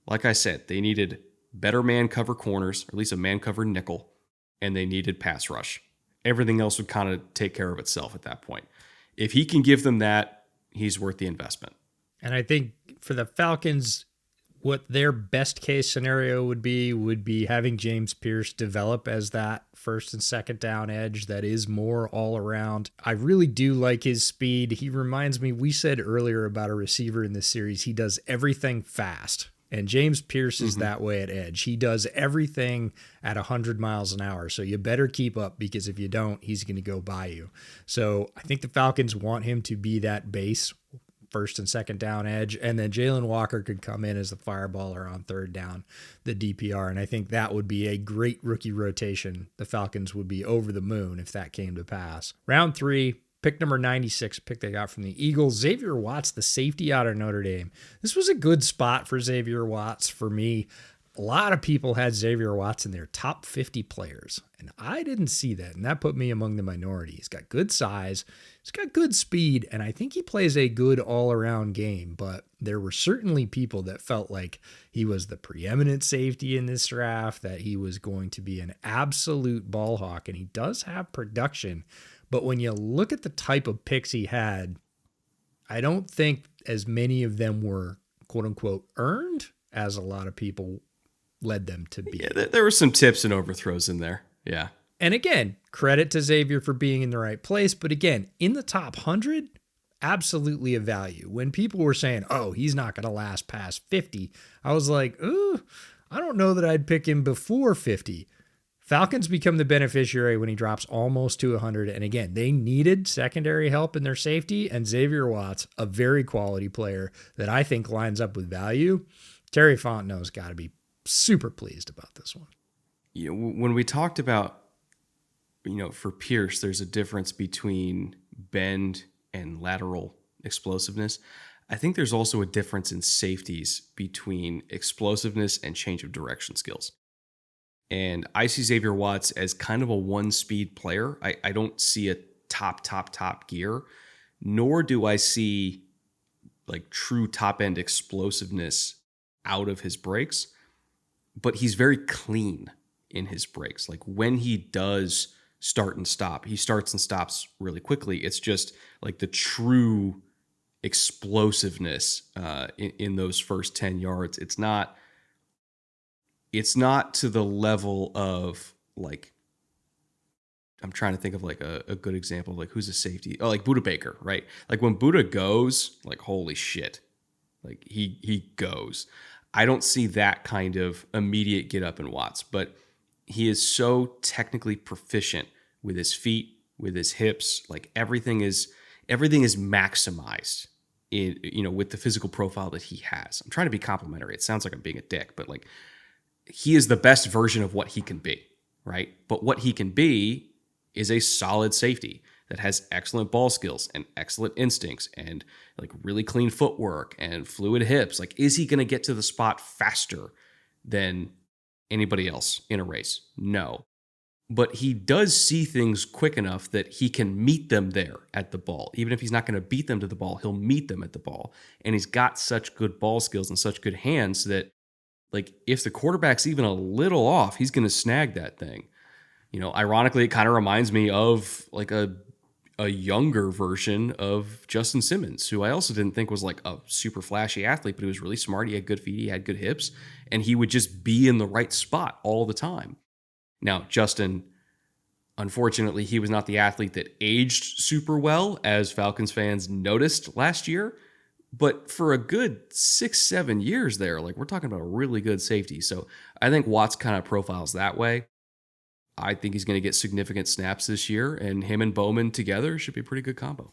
A: Like I said, they needed better man cover corners, or at least a man cover nickel, and they needed pass rush. Everything else would kind of take care of itself at that point. If he can give them that, he's worth the investment.
B: And I think for the Falcons, what their best case scenario would be having James Pierce develop as that first and second down edge that is more all around. I really do like his speed. He reminds me, we said earlier about a receiver in this series, he does everything fast. And James Pierce is that way at edge. He does everything at 100 miles an hour. So you better keep up, because if you don't, he's going to go by you. So I think the Falcons want him to be that base first and second down edge, and then Jaylen Walker could come in as the fireballer on third down, the DPR, and I think that would be a great rookie rotation. The Falcons would be over the moon if that came to pass. Round 3, pick number 96, pick they got from the Eagles, Xavier Watts, the safety out of Notre Dame. This was a good spot for Xavier Watts for me. A lot of people had Xavier Watts in their top 50 players, and I didn't see that, and that put me among the minority. He's got good size, he's got good speed, and I think he plays a good all-around game, but there were certainly people that felt like he was the preeminent safety in this draft, that he was going to be an absolute ball hawk, and he does have production, but when you look at the type of picks he had, I don't think as many of them were quote-unquote earned as a lot of people led them to be.
A: Yeah, there were some tips and overthrows in there. Yeah.
B: And again, credit to Xavier for being in the right place. But again, in the top 100, absolutely a value. When people were saying, oh, he's not going to last past 50, I was like, ooh, I don't know that I'd pick him before 50. Falcons become the beneficiary when he drops almost to 100. And again, they needed secondary help in their safety. And Xavier Watts, a very quality player that I think lines up with value. Terry Fontenot's got to be super pleased about this one.
A: You know, when we talked about, for Pierce, there's a difference between bend and lateral explosiveness. I think there's also a difference in safeties between explosiveness and change of direction skills. And I see Xavier Watts as kind of a one-speed player. I don't see a top gear, nor do I see like true top-end explosiveness out of his breaks. But he's very clean in his breaks. Like when he does start and stop, he starts and stops really quickly. It's just like the true explosiveness in those first 10 yards. It's not to the level of like, I'm trying to think of like a good example, like who's a safety? Oh, like Budda Baker, right? Like when Budda goes, like holy shit, like he goes. I don't see that kind of immediate get up in Watts, but he is so technically proficient with his feet, with his hips. Like everything is maximized in, with the physical profile that he has. I'm trying to be complimentary. It sounds like I'm being a dick, but like he is the best version of what he can be, right? But what he can be is a solid safety that has excellent ball skills and excellent instincts and like really clean footwork and fluid hips. Like, is he going to get to the spot faster than anybody else in a race? No. But he does see things quick enough that he can meet them there at the ball. Even if he's not going to beat them to the ball, he'll meet them at the ball. And he's got such good ball skills and such good hands that, like, if the quarterback's even a little off, he's going to snag that thing. Ironically, it kind of reminds me of like a younger version of Justin Simmons, who I also didn't think was like a super flashy athlete, but he was really smart. He had good feet, he had good hips, and he would just be in the right spot all the time. Now, Justin, unfortunately, he was not the athlete that aged super well, as Falcons fans noticed last year. But for a good 6-7 years there, like we're talking about a really good safety. So I think Watts kind of profiles that way. I think he's going to get significant snaps this year, and him and Bowman together should be a pretty good combo.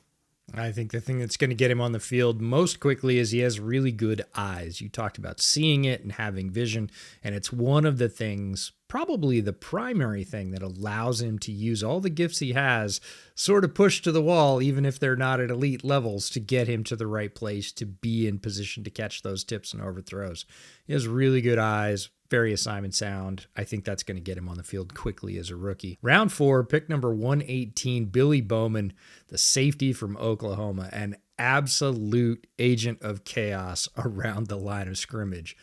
B: I think the thing that's going to get him on the field most quickly is he has really good eyes. You talked about seeing it and having vision, and it's one of the things, probably the primary thing, that allows him to use all the gifts he has sort of pushed to the wall, even if they're not at elite levels, to get him to the right place to be in position to catch those tips and overthrows. He has really good eyes, very assignment sound. I think that's going to get him on the field quickly as a rookie. Round 4, pick number 118, Billy Bowman, the safety from Oklahoma, an absolute agent of chaos around the line of scrimmage.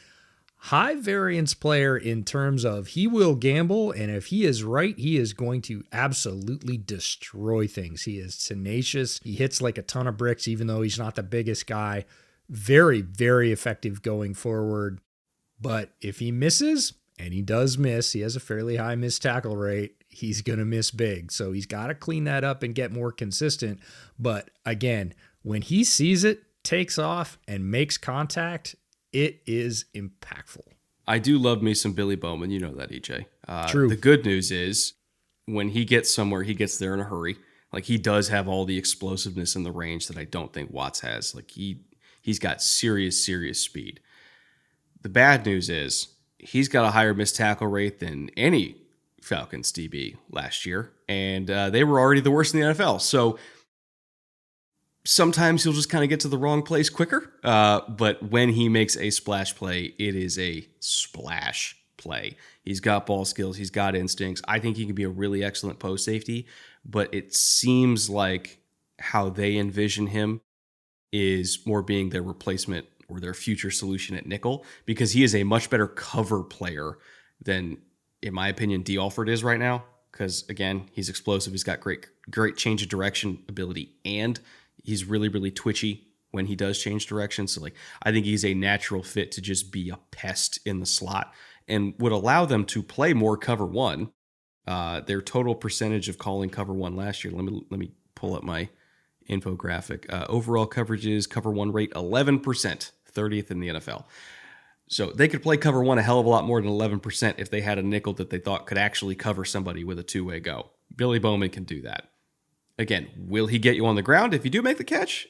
B: High variance player in terms of he will gamble, and if he is right, he is going to absolutely destroy things. He is tenacious. He hits like a ton of bricks, even though he's not the biggest guy. Very, very effective going forward. But if he misses, and he does miss, he has a fairly high missed tackle rate, he's going to miss big. So he's got to clean that up and get more consistent. But again, when he sees it, takes off, and makes contact, it is impactful.
A: I do love me some Billy Bowman. You know that, EJ.
B: True.
A: The good news is when he gets somewhere, he gets there in a hurry. Like, he does have all the explosiveness in the range that I don't think Watts has. Like, he's got serious speed. The bad news is he's got a higher missed tackle rate than any Falcons DB last year, and they were already the worst in the NFL. So Sometimes he'll just kind of get to the wrong place quicker. But when he makes a splash play, it is a splash play. He's got ball skills. He's got instincts. I think he can be a really excellent post safety, but it seems like how they envision him is more being their replacement or their future solution at nickel, because he is a much better cover player than, in my opinion, D Alford is right now. Because again, he's explosive. He's got great change of direction ability, and he's really, really twitchy when he does change direction. So like, I think he's a natural fit to just be a pest in the slot and would allow them to play more cover one. Their total percentage of calling cover one last year. Let me pull up my infographic. Overall coverages, cover one rate 11%, 30th in the NFL. So they could play cover one a hell of a lot more than 11% if they had a nickel that they thought could actually cover somebody with a two-way go. Billy Bowman can do that. Again, will he get you on the ground if you do make the catch?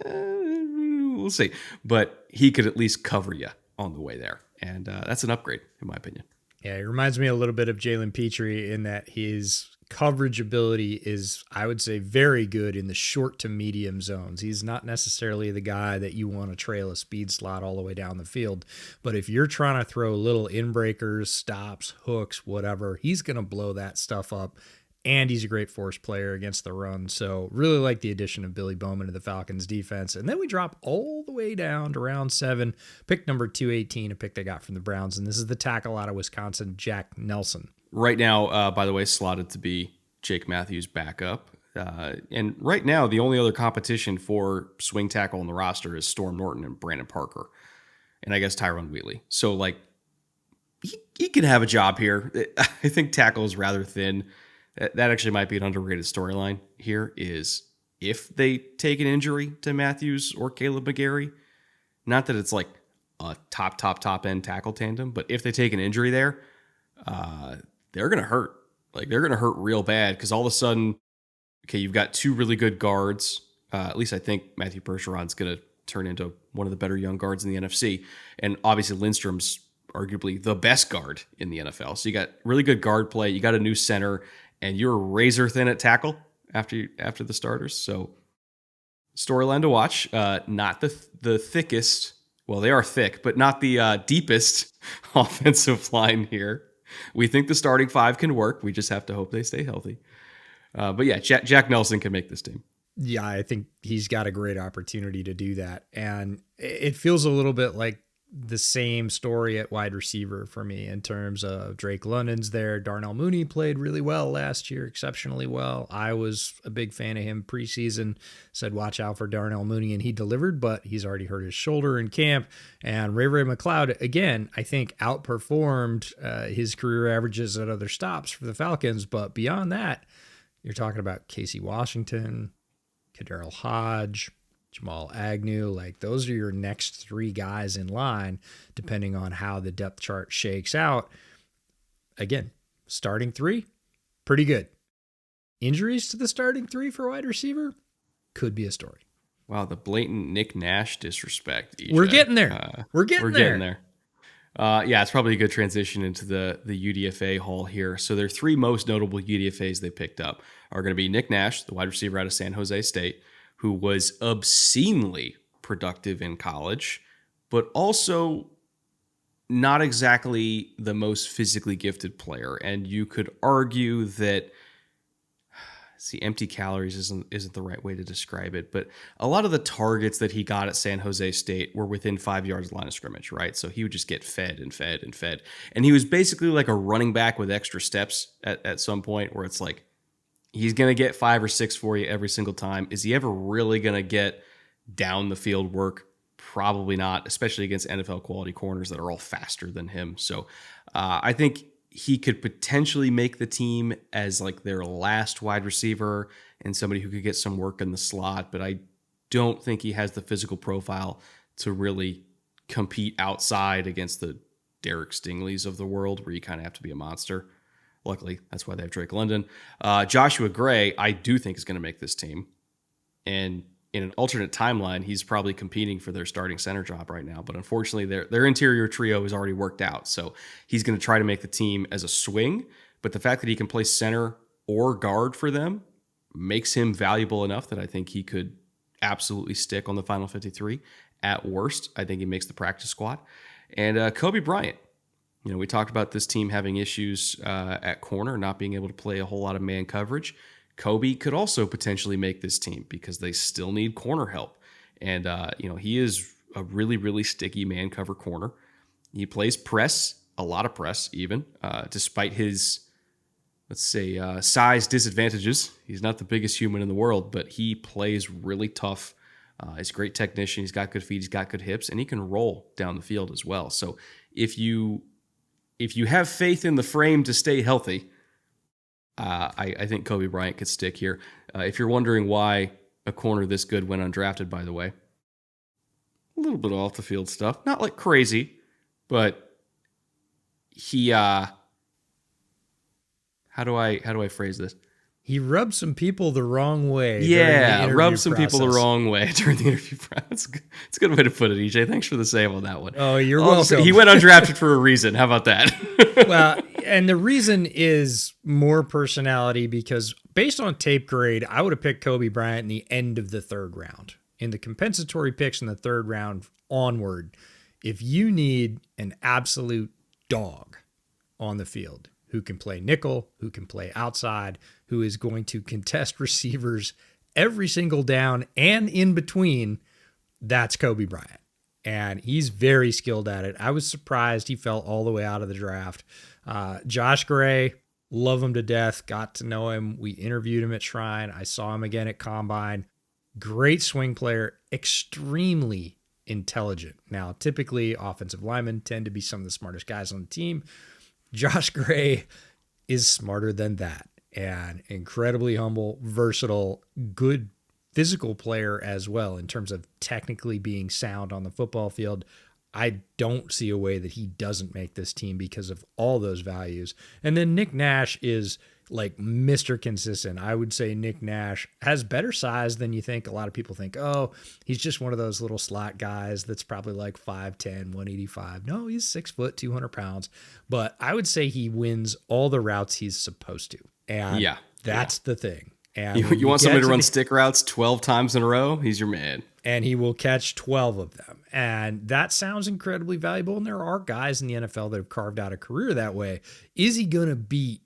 A: We'll see. But he could at least cover you on the way there. And that's an upgrade, in my opinion.
B: Yeah, it reminds me a little bit of Jalen Petrie in that his coverage ability is, I would say, very good in the short to medium zones. He's not necessarily the guy that you want to trail a speed slot all the way down the field. But if you're trying to throw little in-breakers, stops, hooks, whatever, he's going to blow that stuff up. And he's a great force player against the run. So really like the addition of Billy Bowman to the Falcons defense. And then we drop all the way down to round 7, pick number 218, a pick they got from the Browns. And this is the tackle out of Wisconsin, Jack Nelson.
A: Right now, by the way, slotted to be Jake Matthews' backup. And right now, the only other competition for swing tackle on the roster is Storm Norton and Brandon Parker. And I guess Tyrone Wheatley. So like, he can have a job here. I think tackle is rather thin. That actually might be an underrated storyline here, is if they take an injury to Matthews or Caleb McGarry, not that it's like a top end tackle tandem, but if they take an injury there, they're going to hurt. Like, they're going to hurt real bad, because all of a sudden, okay, you've got two really good guards. At least I think Matthew Percheron's going to turn into one of the better young guards in the NFC. And obviously Lindstrom's arguably the best guard in the NFL. So you got really good guard play. You got a new center, and you're razor thin at tackle after the starters. So storyline to watch. Not the thickest. Well, they are thick, but not the deepest offensive line here. We think the starting 5 can work. We just have to hope they stay healthy. But yeah, Jack Nelson can make this team.
B: Yeah, I think he's got a great opportunity to do that. And it feels a little bit like the same story at wide receiver for me in terms of Drake London's there. Darnell Mooney played really well last year, exceptionally well. I was a big fan of him preseason, said watch out for Darnell Mooney, and he delivered, but he's already hurt his shoulder in camp. And Ray McLeod, again, I think outperformed his career averages at other stops for the Falcons. But beyond that, you're talking about Casey Washington, Kadarrell Hodge, Jamal Agnew. Like, those are your next 3 guys in line, depending on how the depth chart shakes out. Again, starting 3, pretty good. Injuries to the starting 3 for wide receiver could be a story.
A: Wow, the blatant Nick Nash disrespect. EJ.
B: We're getting there. We're getting there.
A: Yeah, it's probably a good transition into the UDFA hall here. So their 3 most notable UDFAs they picked up are going to be Nick Nash, the wide receiver out of San Jose State, who was obscenely productive in college, but also not exactly the most physically gifted player. And you could argue that, see, empty calories isn't the right way to describe it, but a lot of the targets that he got at San Jose State were within 5 yards of the line of scrimmage, right? So he would just get fed and fed and fed. And he was basically like a running back with extra steps at some point, where it's like, he's going to get 5 or 6 for you every single time. Is he ever really going to get down the field work? Probably not, especially against NFL quality corners that are all faster than him. So I think he could potentially make the team as like their last wide receiver and somebody who could get some work in the slot, but I don't think he has the physical profile to really compete outside against the Derek Stingleys of the world, where you kind of have to be a monster. Luckily, that's why they have Drake London. Joshua Gray, I do think, is going to make this team. And in an alternate timeline, he's probably competing for their starting center job right now. But unfortunately, their interior trio is already worked out. So he's going to try to make the team as a swing. But the fact that he can play center or guard for them makes him valuable enough that I think he could absolutely stick on the final 53. At worst, I think he makes the practice squad. And Kobe Bryant. We talked about this team having issues at corner, not being able to play a whole lot of man coverage. Kobe could also potentially make this team because they still need corner help. And, he is a really, really sticky man cover corner. He plays press, a lot of press even, despite his, let's say, size disadvantages. He's not the biggest human in the world, but he plays really tough. He's a great technician. He's got good feet. He's got good hips, and he can roll down the field as well. So if you have faith in the frame to stay healthy, I think Kobe Bryant could stick here. If you're wondering why a corner this good went undrafted, by the way, a little bit off the field stuff, not like crazy, but he. How do I phrase this?
B: He rubbed some people the wrong way.
A: Yeah, rubbed some people the wrong way during the interview process. It's a good way to put it, EJ. Thanks for the save on that one.
B: Oh, you're welcome.
A: He went undrafted for a reason. How about that?
B: Well, and the reason is more personality, because based on tape grade, I would have picked Kobe Bryant in the end of the third round. In the compensatory picks in the third round onward, if you need an absolute dog on the field, who can play nickel, who can play outside, who is going to contest receivers every single down and in between, that's Kobe Bryant. And he's very skilled at it. I was surprised he fell all the way out of the draft. Josh Gray, love him to death, got to know him. We interviewed him at Shrine. I saw him again at Combine. Great swing player, extremely intelligent. Now, typically, offensive linemen tend to be some of the smartest guys on the team. Josh Gray is smarter than that, and incredibly humble, versatile, good physical player as well in terms of technically being sound on the football field. I don't see a way that he doesn't make this team because of all those values. And then Nick Nash is like Mr. Consistent. I would say Nick Nash has better size than you think. A lot of people think, oh, he's just one of those little slot guys that's probably like 5'10", 185. No, he's 6 foot, 200 pounds. But I would say he wins all the routes he's supposed to. And that's the thing. And
A: you want somebody to run stick routes 12 times in a row? He's your man.
B: And he will catch 12 of them. And that sounds incredibly valuable. And there are guys in the NFL that have carved out a career that way. Is he going to beat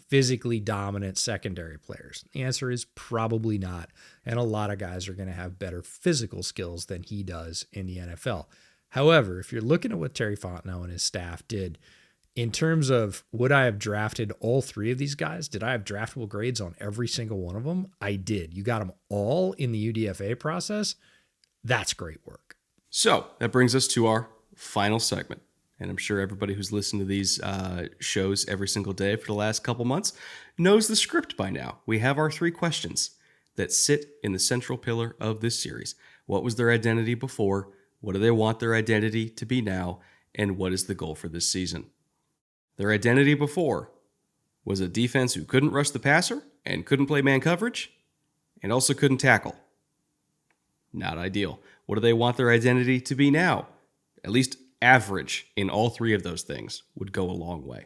B: physically dominant secondary players? The answer is probably not. And a lot of guys are going to have better physical skills than he does in the NFL. However, if you're looking at what Terry Fontenot and his staff did, in terms of would I have drafted all three of these guys? Did I have draftable grades on every single one of them? I did. You got them all in the UDFA process. That's great work.
A: So that brings us to our final segment. And I'm sure everybody who's listened to these shows every single day for the last couple months knows the script by now. We have our 3 questions that sit in the central pillar of this series. What was their identity before? What do they want their identity to be now? And what is the goal for this season? Their identity before was a defense who couldn't rush the passer and couldn't play man coverage and also couldn't tackle. Not ideal. What do they want their identity to be now? At least average in all 3 of those things would go a long way.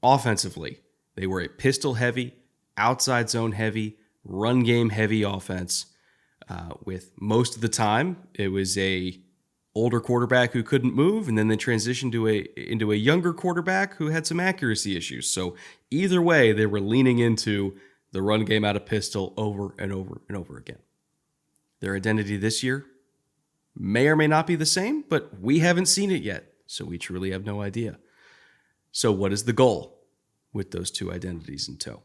A: Offensively, they were a pistol-heavy, outside zone-heavy, run-game-heavy offense. With most of the time, it was a older quarterback who couldn't move, and then they transitioned into a younger quarterback who had some accuracy issues. So either way, they were leaning into the run game out of pistol over and over and over again. Their identity this year may or may not be the same, but we haven't seen it yet, so we truly have no idea. So what is the goal with those 2 identities in tow?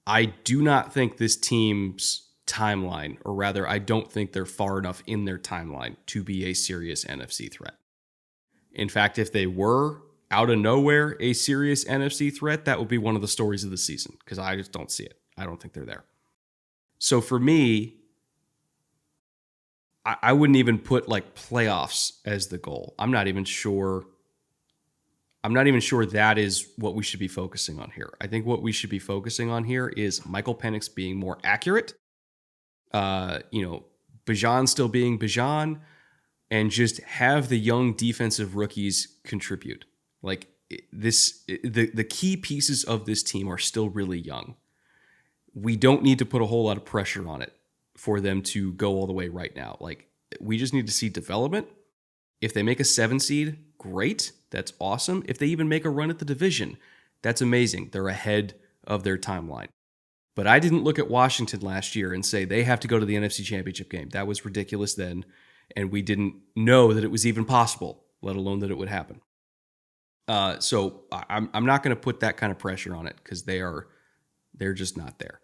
A: I do not think this team's timeline, or rather, I don't think they're far enough in their timeline to be a serious NFC threat. In fact, if they were out of nowhere a serious NFC threat, that would be one of the stories of the season, because I just don't see it. I don't think they're there. So for me, I wouldn't even put like playoffs as the goal. I'm not even sure that is what we should be focusing on here. I think what we should be focusing on here is Michael Penix being more accurate. Bijan still being Bijan, and just have the young defensive rookies contribute. Like this, the key pieces of this team are still really young. we don't need to put a whole lot of pressure on it for them to go all the way right now. Like, we just need to see development. If they make a 7 seed, great. That's awesome. If they even make a run at the division, that's amazing. They're ahead of their timeline. But I didn't look at Washington last year and say they have to go to the NFC Championship game. That was ridiculous then, and we didn't know that it was even possible, let alone that it would happen. So I'm not going to put that kind of pressure on it because they're just not there.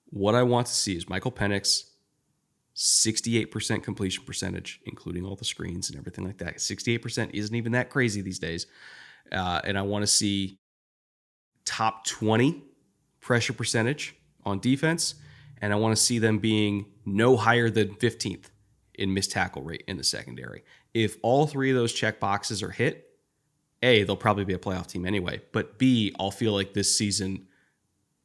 A: What I want to see is Michael Penix, 68% completion percentage, including all the screens and everything like that. 68% isn't even that crazy these days. And I want to see top 20 pressure percentage on defense, and I want to see them being no higher than 15th in missed tackle rate in the secondary. If all three of those check boxes are hit, A, they'll probably be a playoff team anyway, but B, I'll feel like this season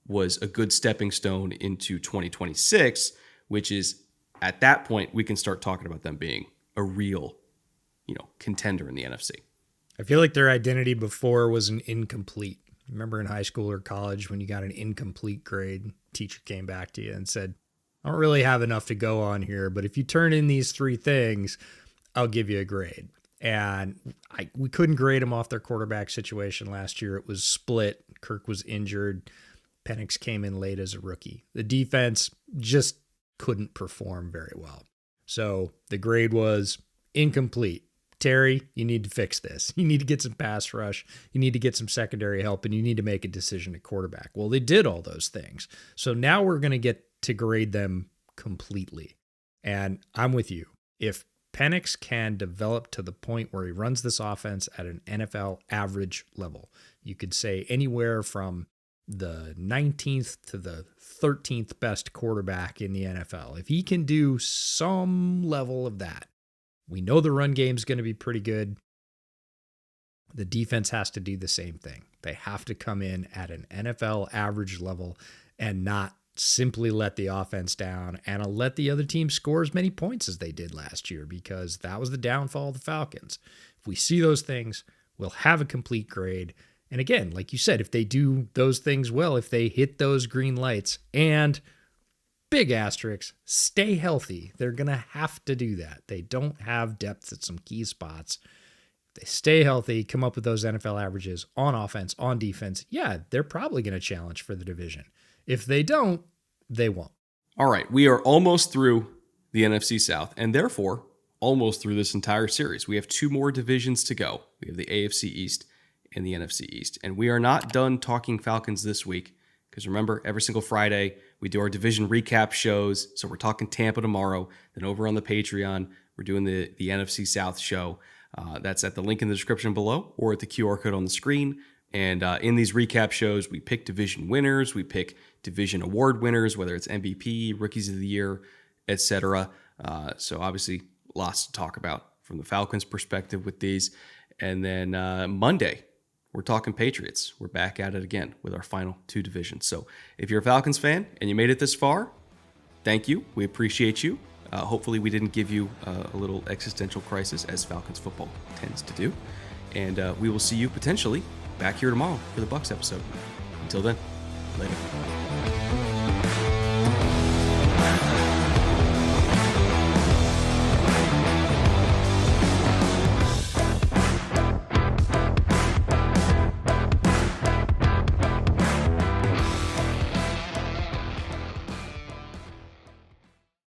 A: was a good stepping stone into 2026, which is, at that point, we can start talking about them being a real, contender in the NFC.
B: I feel like their identity before was an incomplete. Remember in high school or college when you got an incomplete grade, teacher came back to you and said, I don't really have enough to go on here, but if you turn in these 3 things, I'll give you a grade. And we couldn't grade them off their quarterback situation last year. It was split. Kirk was injured. Penix came in late as a rookie. The defense just couldn't perform very well. So the grade was incomplete. Terry, you need to fix this. You need to get some pass rush. You need to get some secondary help, and you need to make a decision at quarterback. Well, they did all those things. So now we're going to get to grade them completely. And I'm with you. If Penix can develop to the point where he runs this offense at an NFL average level, you could say anywhere from the 19th to the 13th best quarterback in the NFL. If he can do some level of that, we know the run game is going to be pretty good. The defense has to do the same thing. They have to come in at an NFL average level and not simply let the offense down and let the other team score as many points as they did last year, because that was the downfall of the Falcons. If we see those things, we'll have a complete grade. And again, like you said, if they do those things well, if they hit those green lights, and big asterisks, stay healthy. They're going to have to do that. They don't have depth at some key spots. If they stay healthy, come up with those NFL averages on offense, on defense, yeah, they're probably going to challenge for the division. If they don't, they won't.
A: All right, we are almost through the NFC South, and therefore almost through this entire series. We have 2 more divisions to go. We have the AFC East and the NFC East. And we are not done talking Falcons this week, because remember, every single Friday, we do our division recap shows. So we're talking Tampa tomorrow. Then over on the Patreon, we're doing the NFC South show. That's at the link in the description below or at the QR code on the screen. And in these recap shows, we pick division winners. We pick division award winners, whether it's MVP, Rookies of the Year, etc. So obviously, lots to talk about from the Falcons' perspective with these. And then Monday, we're talking Patriots. We're back at it again with our final 2 divisions. So if you're a Falcons fan and you made it this far, thank you. We appreciate you. Hopefully we didn't give you a little existential crisis, as Falcons football tends to do. And we will see you potentially back here tomorrow for the Bucs episode. Until then, later.